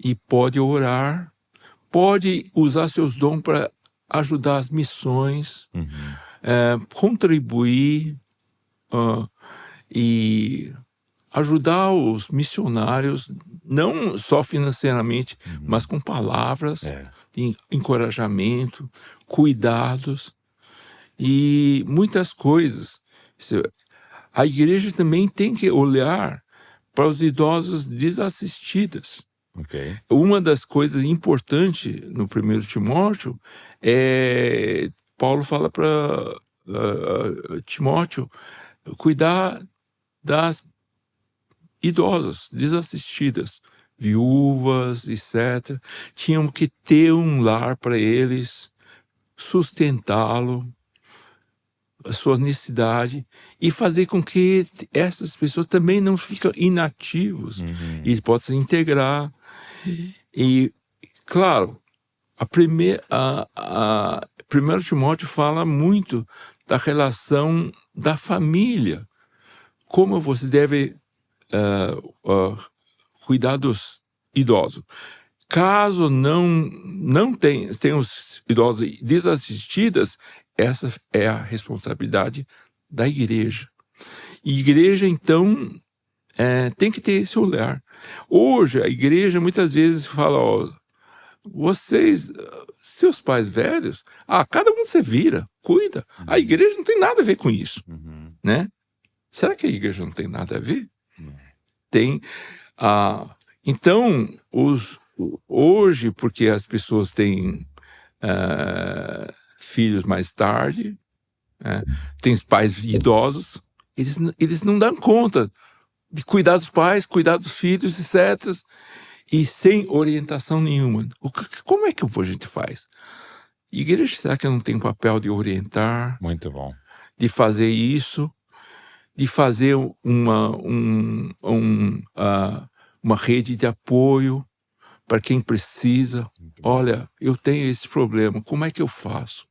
e pode orar, pode usar seus dons para ajudar as missões, contribuir e ajudar os missionários, não só financeiramente, mas com palavras, de encorajamento, cuidados e muitas coisas. A igreja também tem que olhar para os idosos desassistidos. Ok. Uma das coisas importantes no 1 Timóteo é Paulo fala para Timóteo cuidar das idosas desassistidas, viúvas, etc. Tinham que ter um lar para eles, sustentá-lo, a sua necessidade, e fazer com que essas pessoas também não fiquem inativos e possam se integrar. E, claro, a 1 Timóteo fala muito da relação da família, como você deve cuidar dos idosos. Caso não tenha os idosos desassistidos, essa é a responsabilidade da igreja. E igreja, então, tem que ter esse olhar. Hoje, a igreja muitas vezes fala, vocês, seus pais velhos, cada um se vira, cuida. A igreja não tem nada a ver com isso, né? Será que a igreja não tem nada a ver? Tem. Então, hoje, porque as pessoas têm filhos mais tarde, têm pais idosos, eles não dão conta de cuidar dos pais, cuidar dos filhos, etc. E sem orientação nenhuma. Como é que a gente faz? A igreja, será que não tem um papel de orientar? Muito bom. De fazer isso, de fazer uma rede de apoio para quem precisa. Olha, eu tenho esse problema, como é que eu faço?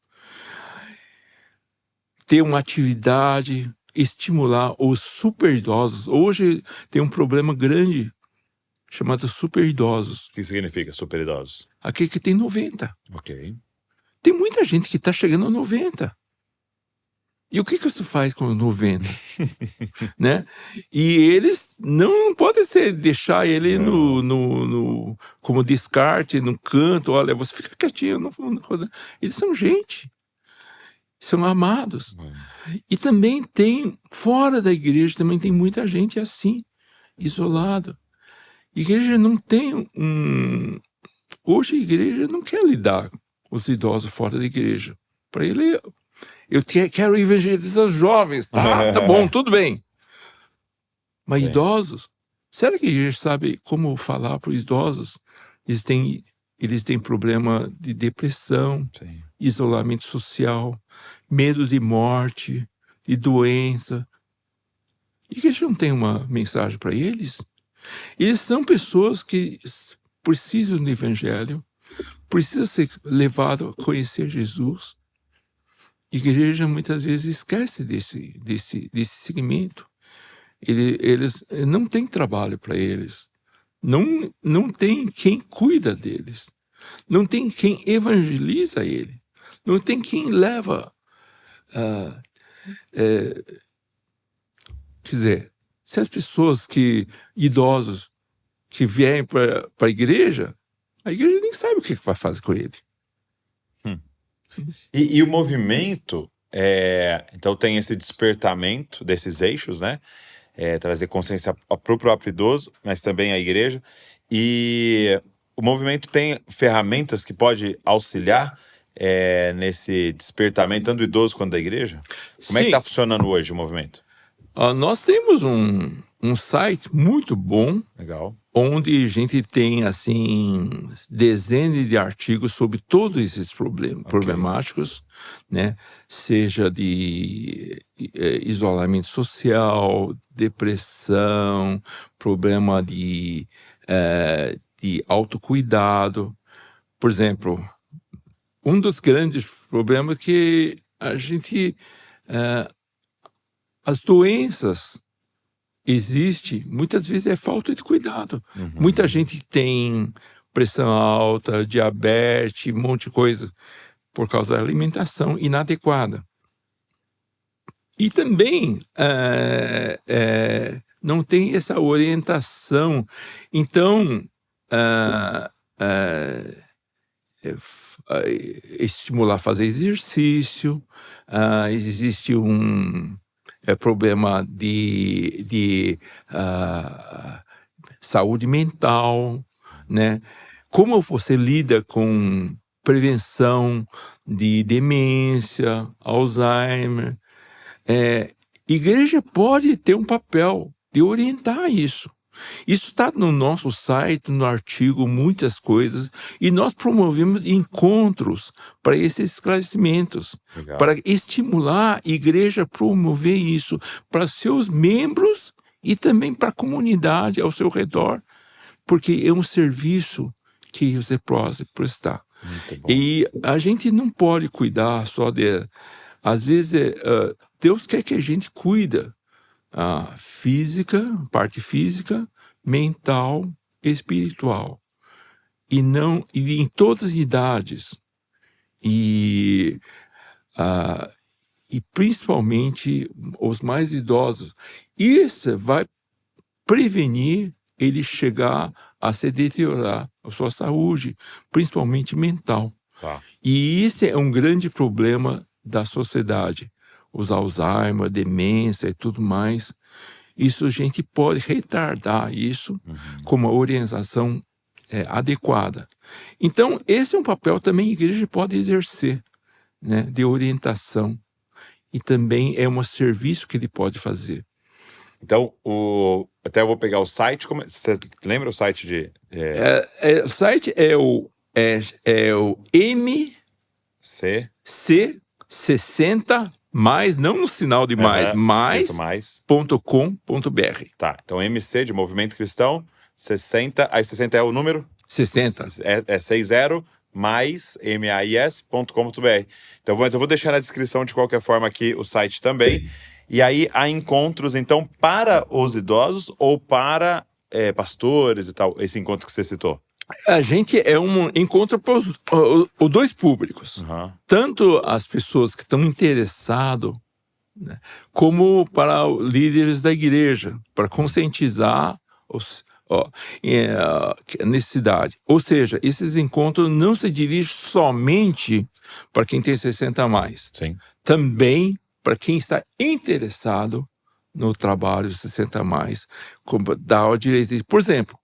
Ter uma atividade, estimular os super idosos. Hoje tem um problema grande chamados super idosos. O que significa super idosos? Aquele que tem 90. Ok. Tem muita gente que está chegando a 90. E o que você faz com 90? Né? E eles não podem deixar ele como descarte, no canto. Olha, você fica quietinho. Eles são gente. São amados. E também fora da igreja, também tem muita gente assim, isolado. A igreja não tem Hoje a igreja não quer lidar com os idosos fora da igreja. Para ele, eu quero evangelizar os jovens. Tá bom, tudo bem. Mas idosos, será que a igreja sabe como falar para os idosos? Eles têm problema de depressão, Sim. isolamento social, medo de morte, de doença. E a igreja não tem uma mensagem para eles? Eles são pessoas que precisam do evangelho, precisam ser levados a conhecer Jesus. E a igreja muitas vezes esquece desse segmento. Eles não têm trabalho para eles. Não tem quem cuida deles. Não tem quem evangeliza ele. Não tem quem leva. Quer dizer, se as pessoas idosos que vêm para a igreja nem sabe o que vai fazer com ele. E o movimento, então tem esse despertamento desses eixos, né? Trazer consciência para o próprio idoso, mas também a igreja. E o movimento tem ferramentas que pode auxiliar nesse despertamento, tanto do idoso quanto da igreja? Como é que está funcionando hoje o movimento? Nós temos um site muito bom. Legal. Onde a gente tem, assim, dezenas de artigos sobre todos esses problemáticos, né? Seja de isolamento social, depressão, problema de autocuidado. Por exemplo, um dos grandes problemas é que a gente... as doenças existe, muitas vezes é falta de cuidado. Muita gente tem pressão alta, diabetes, um monte de coisa por causa da alimentação inadequada. E também não tem essa orientação. Então, estimular a fazer exercício, existe problema de saúde mental, né? Como você lida com prevenção de demência, Alzheimer? Igreja pode ter um papel de orientar isso. Isso está no nosso site, no artigo, muitas coisas, e nós promovemos encontros para esses esclarecimentos. Legal. Para estimular a igreja a promover isso para seus membros e também para a comunidade ao seu redor, porque é um serviço que você pode prestar. E a gente não pode cuidar só de... Às vezes, Deus quer que a gente cuida parte física, mental, espiritual. E em todas as idades. E principalmente os mais idosos. Isso vai prevenir ele chegar a se deteriorar a sua saúde, principalmente mental. Tá. E isso é um grande problema da sociedade. Os Alzheimer, demência e tudo mais. Isso a gente pode retardar isso com uma orientação adequada. Então, esse é um papel também que a igreja pode exercer, né, de orientação. E também é um serviço que ele pode fazer. Então, até eu vou pegar o site. Você lembra o site de... O site é o MC60+, não no sinal de mais.com.br. Tá, então MC de Movimento Cristão, 60, aí 60 é o número? 60. É 60 mais mais.com.br. Então, eu vou deixar na descrição de qualquer forma aqui o site também. E aí há encontros, então, para os idosos ou para pastores e tal, esse encontro que você citou? A gente é um encontro para os dois públicos. Uhum. Tanto as pessoas que estão interessadas, né, como para os líderes da igreja, para conscientizar a necessidade. Ou seja, esses encontros não se dirigem somente para quem tem 60 a mais. Sim. Também para quem está interessado no trabalho 60 a mais, como dar o direito. Por exemplo,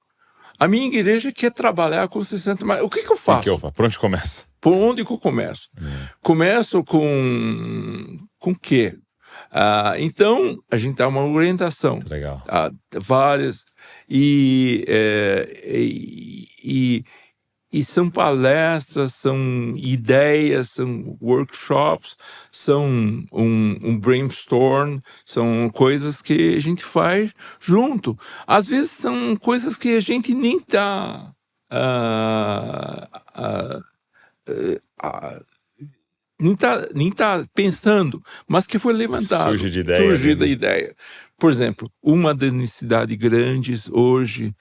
a minha igreja quer trabalhar com 60 a mais. O que eu faço? Por onde começa? Por onde que eu começo? Começo com o quê? Então, a gente dá uma orientação. Legal. Várias. E são palestras, são ideias, são workshops, são um brainstorm, são coisas que a gente faz junto. Às vezes são coisas que a gente nem está nem tá pensando, mas que foi levantado. Surge de ideia. Surge da ideia. Por exemplo, uma das necessidades grandes hoje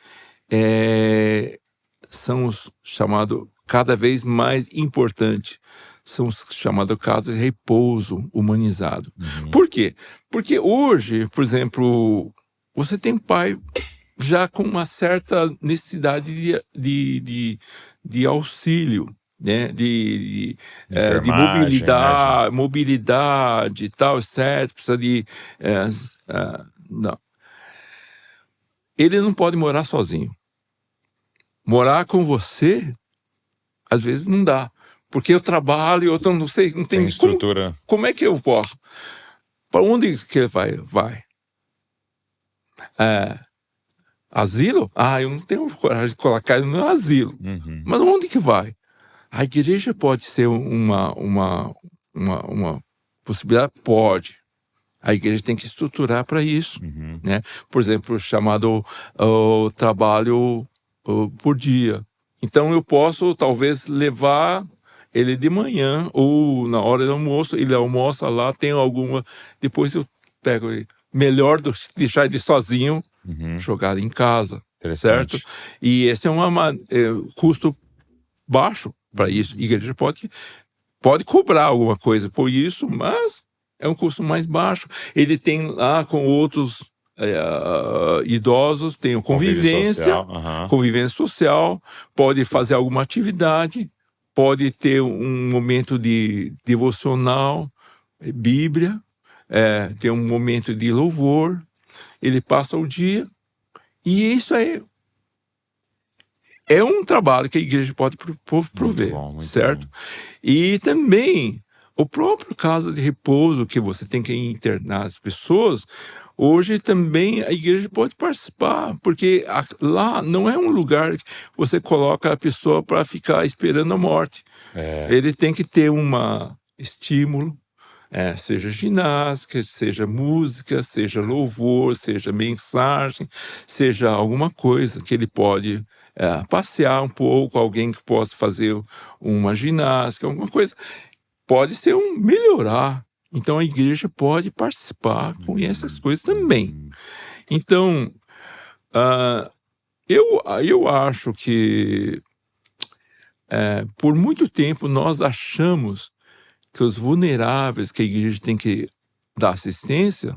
são os chamados, cada vez mais importante, são os chamados casas de repouso humanizado. Por quê? Porque hoje, por exemplo, você tem um pai já com uma certa necessidade de auxílio, né? De mobilidade e tal, certo? Precisa de... não. Ele não pode morar sozinho. Morar com você, às vezes não dá. Porque eu trabalho, eu não sei, não tem estrutura. Como é que eu posso? Para onde que ele vai? Asilo? Eu não tenho coragem de colocar ele no asilo. Mas onde que vai? A igreja pode ser uma possibilidade? Pode. A igreja tem que estruturar para isso. Né? Por exemplo, chamado trabalho por dia. Então eu posso talvez levar ele de manhã ou na hora do almoço, ele almoça lá, tem alguma... Depois eu pego ele. Melhor do que deixar ele sozinho, jogar em casa, certo? E esse é um custo baixo para isso. A igreja pode cobrar alguma coisa por isso, mas é um custo mais baixo. Ele tem lá com outros idosos, tem convivência social, pode fazer alguma atividade, pode ter um momento de devocional, Bíblia, ter um momento de louvor, ele passa o dia, e isso aí é um trabalho que a igreja pode prover, muito certo? Bom. E também o próprio casa de repouso que você tem que internar as pessoas, hoje também a igreja pode participar, porque lá não é um lugar que você coloca a pessoa para ficar esperando a morte. Ele tem que ter estímulo, seja ginástica, seja música, seja louvor, seja mensagem, seja alguma coisa que ele pode passear um pouco, alguém que possa fazer uma ginástica, alguma coisa. Pode ser melhorar. Então, a igreja pode participar com essas coisas também. Então, eu acho que, por muito tempo, nós achamos que os vulneráveis que a igreja tem que dar assistência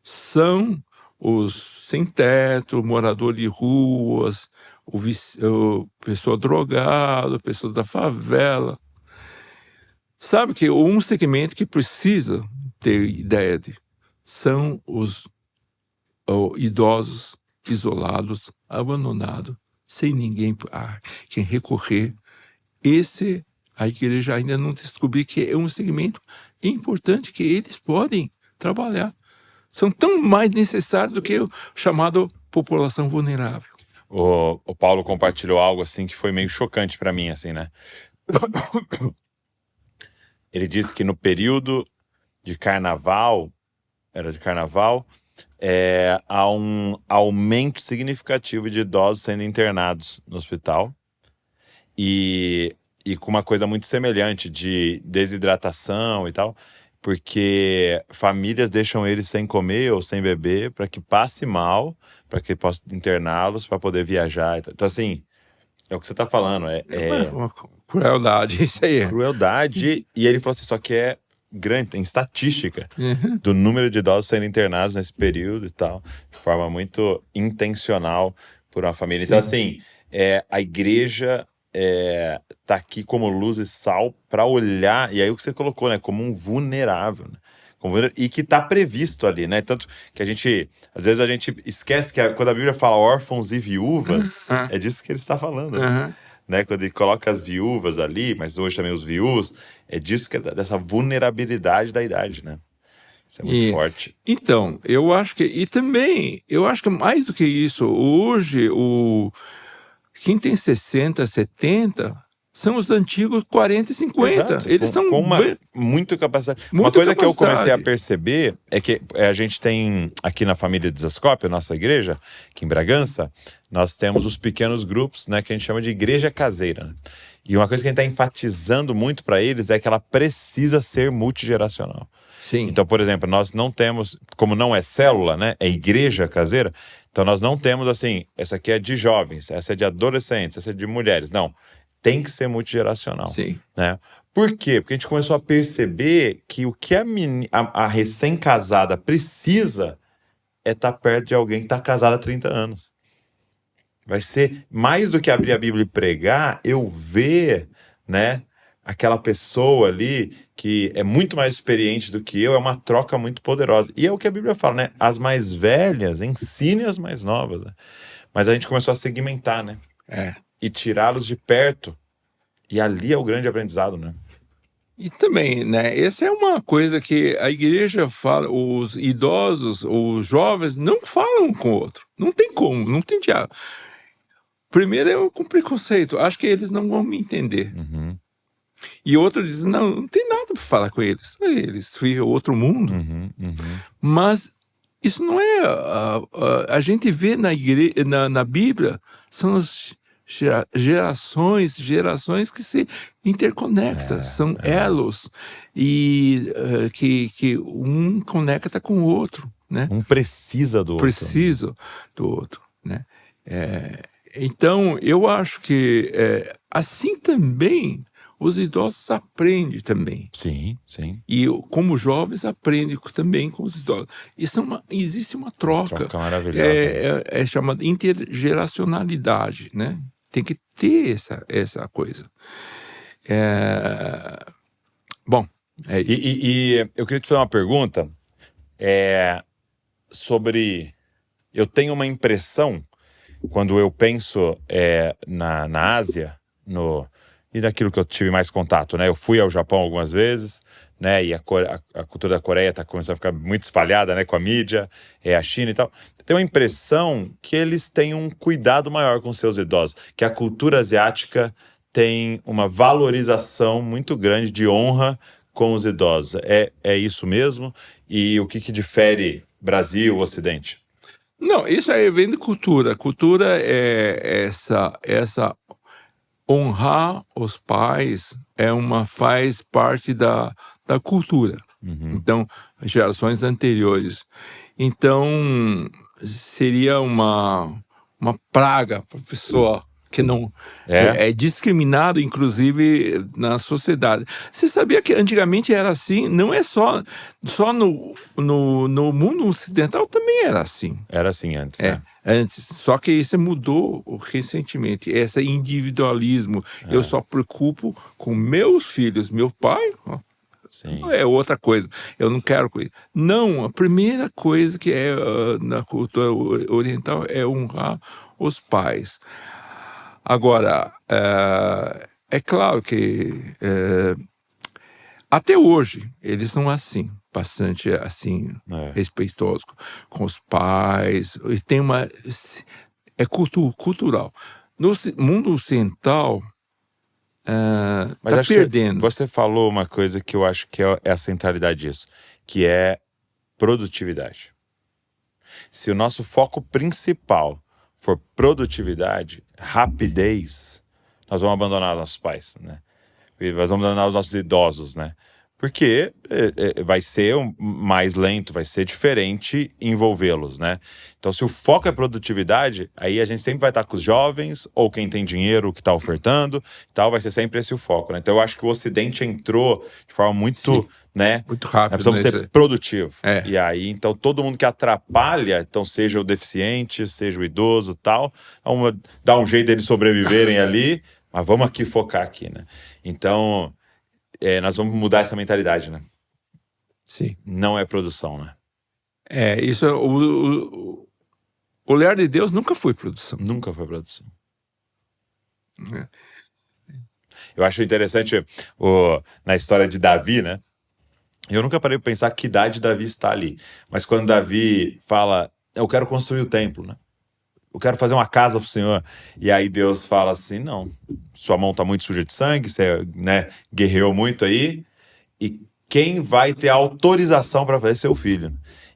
são os sem teto, morador de ruas, pessoa drogada, pessoa da favela. Sabe que um segmento que precisa ter ideia são os idosos isolados, abandonados, sem ninguém a quem recorrer. A igreja ainda não descobriu que é um segmento importante que eles podem trabalhar. São tão mais necessários do que o chamado população vulnerável. O Paulo compartilhou algo assim que foi meio chocante para mim, assim, né? Ele disse que no período de carnaval, há um aumento significativo de idosos sendo internados no hospital e com uma coisa muito semelhante de desidratação e tal. porque famílias deixam eles sem comer ou sem beber para que passe mal, para que possa interná-los para poder viajar. Então, assim, é o que você está falando, é Uma crueldade, isso aí. crueldade. E ele falou assim, só que é grande, tem estatística Uhum. do número de idosos sendo internados nesse período e tal, de forma muito intencional por uma família. Então, assim, a igreja tá aqui como luz e sal para olhar, e aí o que você colocou, né, como um vulnerável, né? E que tá previsto ali, né? Tanto que às vezes a gente esquece que quando a Bíblia fala órfãos e viúvas, é disso que ele está falando, né? Né? Quando ele coloca as viúvas ali, mas hoje também os viúvos, é disso dessa vulnerabilidade da idade, né? Isso é muito forte. Então, eu acho que mais do que isso, hoje, quem tem 60, 70, são os antigos 40 e 50. Exato, Eles são muita capacidade. Uma muita coisa que eu comecei a capacidade. perceber é que a gente tem aqui na família de Zascope, a nossa igreja, aqui em Bragança, nós temos os pequenos grupos, né, que a gente chama de igreja caseira, né? E uma coisa que a gente está enfatizando muito para eles é que ela precisa ser multigeracional. Sim. Então, por exemplo, nós não temos, como não é célula, né, é igreja caseira, então nós não temos assim, essa aqui é de jovens, essa é de adolescentes, essa é de mulheres. Não, tem que ser multigeracional. Sim. Né? Por quê? Porque a gente começou a perceber que o que a recém-casada precisa é estar perto de alguém que está casado há 30 anos. Vai ser mais do que abrir a Bíblia e pregar, eu ver, né, aquela pessoa ali que é muito mais experiente do que eu, é uma troca muito poderosa. E é o que a Bíblia fala, né? As mais velhas ensinem as mais novas. Né? Mas a gente começou a segmentar, né? E tirá-los de perto. E ali é o grande aprendizado, né? E também, né? Essa é uma coisa que a igreja fala, os idosos, os jovens, não falam um com o outro. Não tem como, não tem diálogo. Primeiro é com preconceito. Acho que eles não vão me entender. Uhum. E outro diz, não tem nada para falar com eles. Eles vivem outro mundo. Uhum. Mas isso não é... a gente vê na Bíblia, são as gerações que se interconectam, são elos, e que um conecta com o outro, né? Um precisa do outro. Precisa do outro, né? Então, eu acho que assim também os idosos aprendem também. Sim, sim. E como jovens aprendem também com os idosos. Existe uma troca. Troca maravilhosa. É chamada intergeracionalidade, né? Tem que ter essa coisa. Bom, E eu queria te fazer uma pergunta sobre... Eu tenho uma impressão, quando eu penso na Ásia, e naquilo que eu tive mais contato, né? Eu fui ao Japão algumas vezes, né? E a cultura da Coreia está começando a ficar muito espalhada, né? Com a mídia, a China e tal. Tenho a impressão que eles têm um cuidado maior com seus idosos, que a cultura asiática tem uma valorização muito grande de honra com os idosos. É isso mesmo? E o que difere Brasil, Ocidente? Não, isso aí vem de cultura. Cultura é essa honrar os pais faz parte da cultura. Uhum. Então, gerações anteriores. Então, seria uma praga para a pessoa que não é discriminado, inclusive, na sociedade. Você sabia que antigamente era assim? Não é só no mundo ocidental, também era assim. Era assim antes, né? Antes. Só que isso mudou recentemente. Esse individualismo. Eu só preocupo com meus filhos. Meu pai... Sim. É outra coisa. Eu não quero coisa. Não, a primeira coisa que na cultura oriental é honrar os pais. Agora, é claro que até hoje eles são assim, bastante assim, respeitosos com os pais. E tem cultural. No mundo ocidental, Mas tá perdendo. Você falou uma coisa que eu acho que é a centralidade disso, que é produtividade. Se o nosso foco principal for produtividade, rapidez, nós vamos abandonar nossos pais, né? E nós vamos abandonar os nossos idosos, né? Porque vai ser mais lento, vai ser diferente envolvê-los, né? Então, se o foco é produtividade, aí a gente sempre vai estar com os jovens, ou quem tem dinheiro que está ofertando, tal, vai ser sempre esse o foco, né? Então, eu acho que o Ocidente entrou de forma muito, Sim. né? Muito Nós rápido. precisamos ser produtivo. É. E aí, então, todo mundo que atrapalha, então, seja o deficiente, seja o idoso, tal, dá um jeito deles sobreviverem ali, mas vamos aqui focar aqui, né? Então, nós vamos mudar essa mentalidade, né? Sim. Não é produção, né? Isso é o olhar de Deus nunca foi produção. Nunca foi produção. É. Eu acho interessante na história de Davi, né? Eu nunca parei para pensar que idade Davi está ali. Mas quando Davi fala, eu quero construir o templo, né? Eu quero fazer uma casa para o Senhor. E aí Deus fala assim, não, sua mão está muito suja de sangue, você, né, guerreou muito aí, e quem vai ter a autorização para fazer seu filho?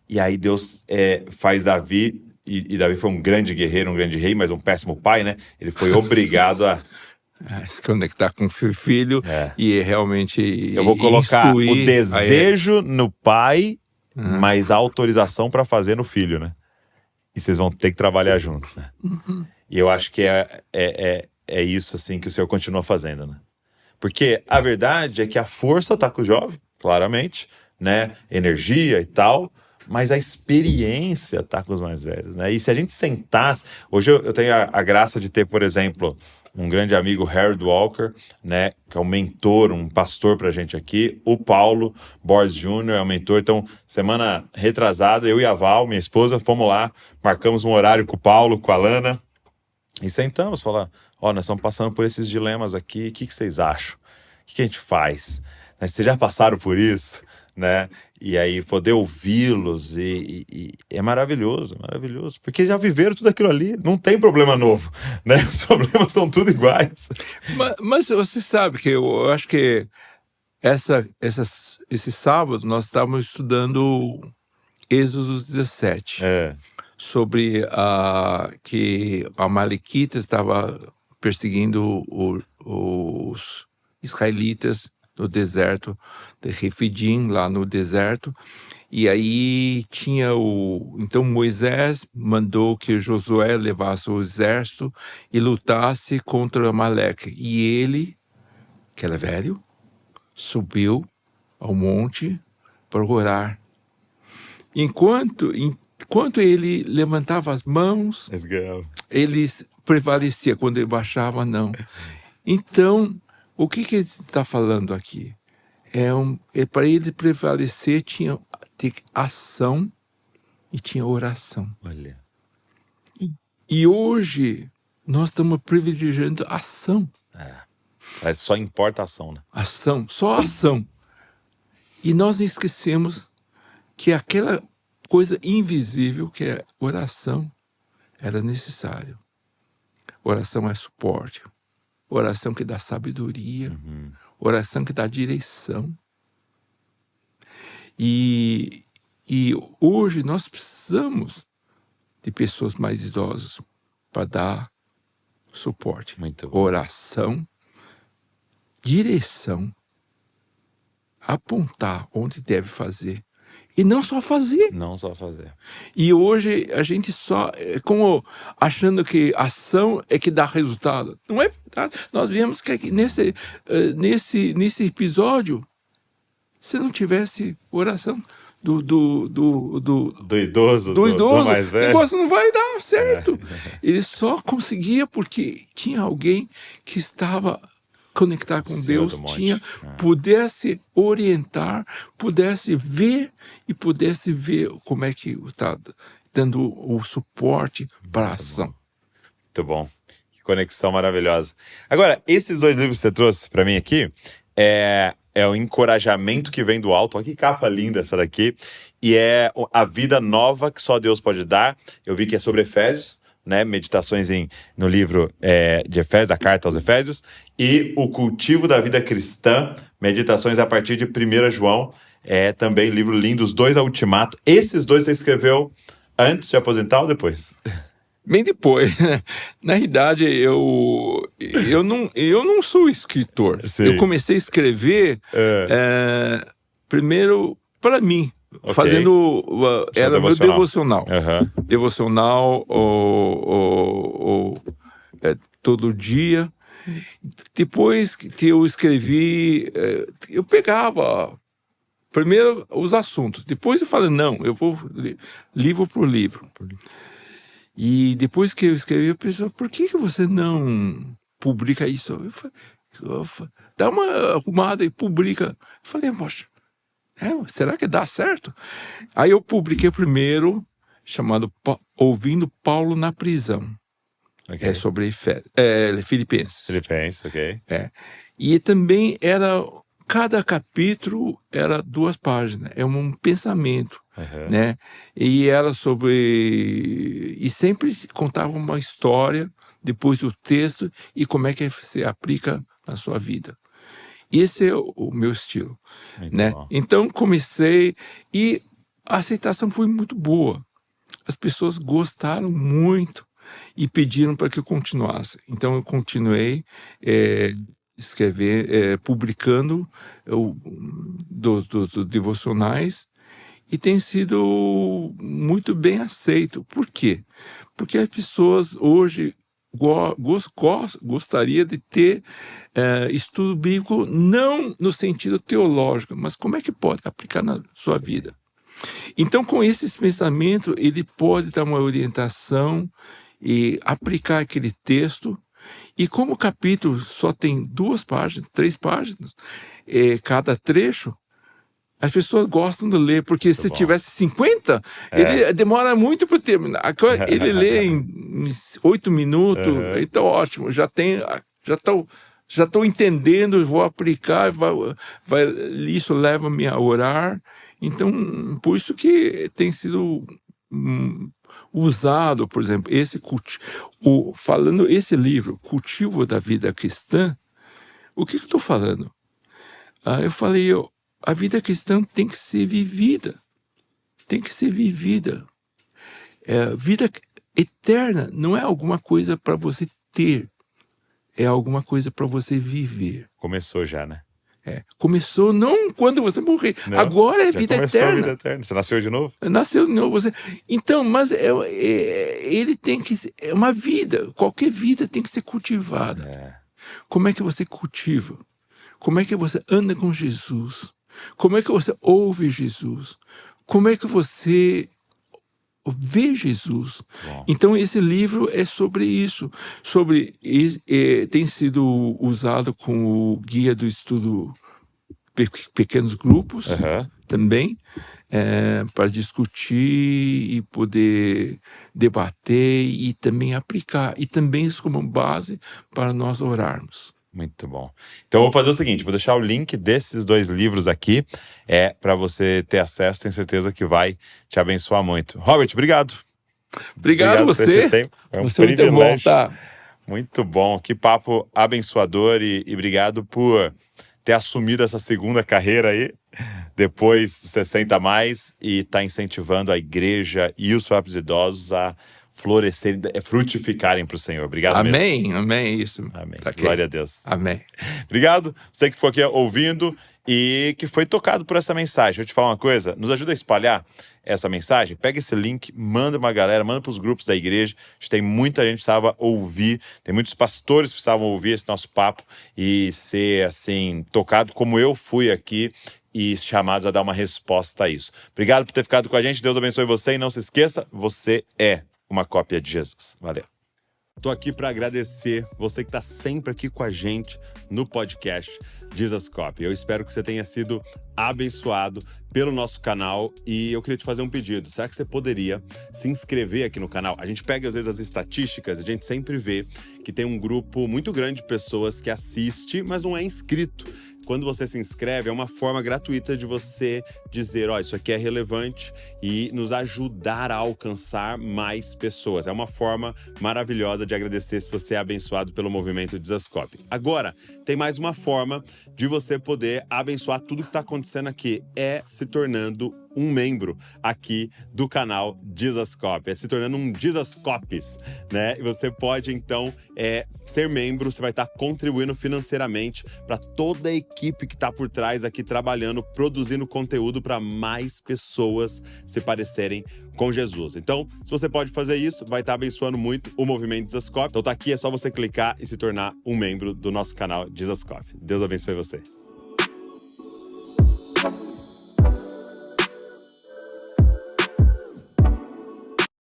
E aí Deus faz Davi, e Davi foi um grande guerreiro, um grande rei, mas um péssimo pai, né? Ele foi obrigado a... Se conectar com o filho e realmente Eu vou colocar o instruir desejo no pai, mas a autorização para fazer no filho, né? E vocês vão ter que trabalhar juntos, né? E eu acho que é isso, assim, que o Senhor continua fazendo, né? Porque a verdade é que a força tá com o jovem, claramente, né? Energia e tal, mas a experiência tá com os mais velhos, né? E se a gente sentasse... Hoje eu tenho a graça de ter, por exemplo, um grande amigo, Harold Walker, né? Que é um mentor, um pastor pra gente aqui. O Paulo Borges Jr. é um mentor. Então, semana retrasada, eu e a Val, minha esposa, fomos lá, marcamos um horário com o Paulo, com a Lana, e sentamos, falar, nós estamos passando por esses dilemas aqui, o que vocês acham? O que a gente faz? Vocês já passaram por isso, né? E aí poder ouvi-los e é maravilhoso, porque já viveram tudo aquilo ali, não tem problema novo, né? Os problemas são tudo iguais. Mas você sabe que eu acho que esse sábado nós estávamos estudando Êxodo 17, sobre que a Amalequita estava perseguindo os israelitas no deserto de Refidim, lá no deserto. E aí então Moisés mandou que Josué levasse o exército e lutasse contra Amaleque. E ele, que era velho, subiu ao monte para orar. Enquanto ele levantava as mãos, ele prevalecia. Quando ele baixava, não. Então, o que ele está falando aqui? Para ele prevalecer, tinha ação e tinha oração. Olha. E hoje, nós estamos privilegiando ação. Só importa a ação, né? Ação, só ação. E nós esquecemos que aquela coisa invisível, que é oração, era necessário. Oração é suporte. Oração que dá sabedoria. Oração que dá direção. E hoje nós precisamos de pessoas mais idosas para dar suporte. Muito bom. Oração, direção, apontar onde deve fazer. E não só fazer. Não só fazer. E hoje a gente só, como achando que ação é que dá resultado. Não é verdade. Nós vimos que nesse episódio, se não tivesse oração do idoso, do mais velho, o negócio não vai dar certo. Ele só conseguia porque tinha alguém que estava conectar com Deus, pudesse orientar, pudesse ver como é que está dando o suporte para a ação. Muito bom. Que conexão maravilhosa. Agora, esses 2 livros que você trouxe para mim aqui, é o encorajamento que vem do alto. Olha que capa linda essa daqui. E é a vida nova que só Deus pode dar. Eu vi que é sobre Efésios, né, meditações no livro de Efésios, da carta aos Efésios, e o cultivo da vida cristã, meditações a partir de 1 João, também livro lindo, os 2 a Ultimato. Esses 2 você escreveu antes de aposentar ou depois? Bem depois, né? Na realidade, eu não sou escritor. Sim. Eu comecei a escrever primeiro para mim, Ok. fazendo... era meu devocional. Aham. Devocional todo dia. Depois que eu escrevi, eu pegava primeiro os assuntos. Depois eu falei, não, eu vou livro por livro. E depois que eu escrevi, a pessoa, por que você não publica isso? Eu falei, dá uma arrumada e publica. Eu falei, poxa, será que dá certo? Aí eu publiquei o primeiro, chamado Ouvindo Paulo na Prisão. Ok. Sobre Filipenses. Filipenses, ok. E também cada capítulo era 2 páginas, um pensamento, né? E era e sempre contava uma história, depois o texto e como é que se aplica na sua vida. Esse é o meu estilo, Muito né? bom. Então comecei e a aceitação foi muito boa. As pessoas gostaram muito e pediram para que eu continuasse. Então eu continuei publicando dos devocionais e tem sido muito bem aceito. Por quê? Porque as pessoas hoje gostaria de ter estudo bíblico não no sentido teológico, mas como é que pode aplicar na sua vida. Então, com esses pensamentos, ele pode dar uma orientação e aplicar aquele texto. E como o capítulo só tem 2 páginas, 3 páginas, cada trecho, as pessoas gostam de ler, porque se tivesse 50, ele demora muito para terminar. Ele lê em 8 minutos, então ótimo, já estou entendendo, vou aplicar, isso leva-me a orar. Então, por isso que tem sido usado, por exemplo, falando esse livro, Cultivo da Vida Cristã. O que eu estou falando? Eu falei, a vida cristã tem que ser vivida. Tem que ser vivida. Vida eterna não é alguma coisa para você ter. É alguma coisa para você viver. Começou já, né? Começou não quando você morrer. Não, agora é já vida começou eterna. A vida eterna. Você nasceu de novo? Nasceu de novo. Então, mas ele tem que ser... É uma vida. Qualquer vida tem que ser cultivada. Como é que você cultiva? Como é que você anda com Jesus? Como é que você ouve Jesus? Como é que você vê Jesus? Bom. Então, esse livro é sobre isso. Tem sido usado como guia do estudo pequenos grupos também, para discutir e poder debater e também aplicar. E também isso como base para nós orarmos. Muito bom. Então, eu vou fazer o seguinte, vou deixar o link desses 2 livros aqui, para você ter acesso, tenho certeza que vai te abençoar muito. Robert, obrigado. Obrigado por você. esse tempo. É um você é privilégio. Muito bom, tá? Muito bom. Que papo abençoador e obrigado por ter assumido essa segunda carreira aí, depois dos 60 a mais, e tá incentivando a igreja e os próprios idosos a florescerem, frutificarem para o Senhor. Obrigado mesmo. Amém, isso. Amém. Tá, okay. Glória a Deus. Amém. Obrigado, você que foi aqui ouvindo e que foi tocado por essa mensagem. Deixa eu te falar uma coisa, nos ajuda a espalhar essa mensagem, pega esse link, manda uma galera, manda para os grupos da igreja. A gente tem muita gente que precisava ouvir, tem muitos pastores que precisavam ouvir esse nosso papo e ser, assim, tocado como eu fui aqui e chamados a dar uma resposta a isso. Obrigado por ter ficado com a gente, Deus abençoe você e não se esqueça, você é uma cópia de Jesus. Valeu. Tô aqui para agradecer você que está sempre aqui com a gente no podcast Jesus Copy. Eu espero que você tenha sido abençoado pelo nosso canal e eu queria te fazer um pedido. Será que você poderia se inscrever aqui no canal? A gente pega às vezes as estatísticas, a gente sempre vê que tem um grupo muito grande de pessoas que assiste, mas não é inscrito. Quando você se inscreve, é uma forma gratuita de você dizer, isso aqui é relevante e nos ajudar a alcançar mais pessoas. É uma forma maravilhosa de agradecer se você é abençoado pelo movimento Jesus Copy. Agora, tem mais uma forma de você poder abençoar tudo que está acontecendo aqui, se tornando um membro aqui do canal Jesuscope, se tornando um Jesuscopes, né? E você pode, então, ser membro, você vai estar contribuindo financeiramente para toda a equipe que está por trás aqui trabalhando, produzindo conteúdo para mais pessoas se parecerem com Jesus. Então, se você pode fazer isso, vai estar abençoando muito o movimento Jesuscope. Então tá aqui, é só você clicar e se tornar um membro do nosso canal Jesuscope. Deus abençoe você.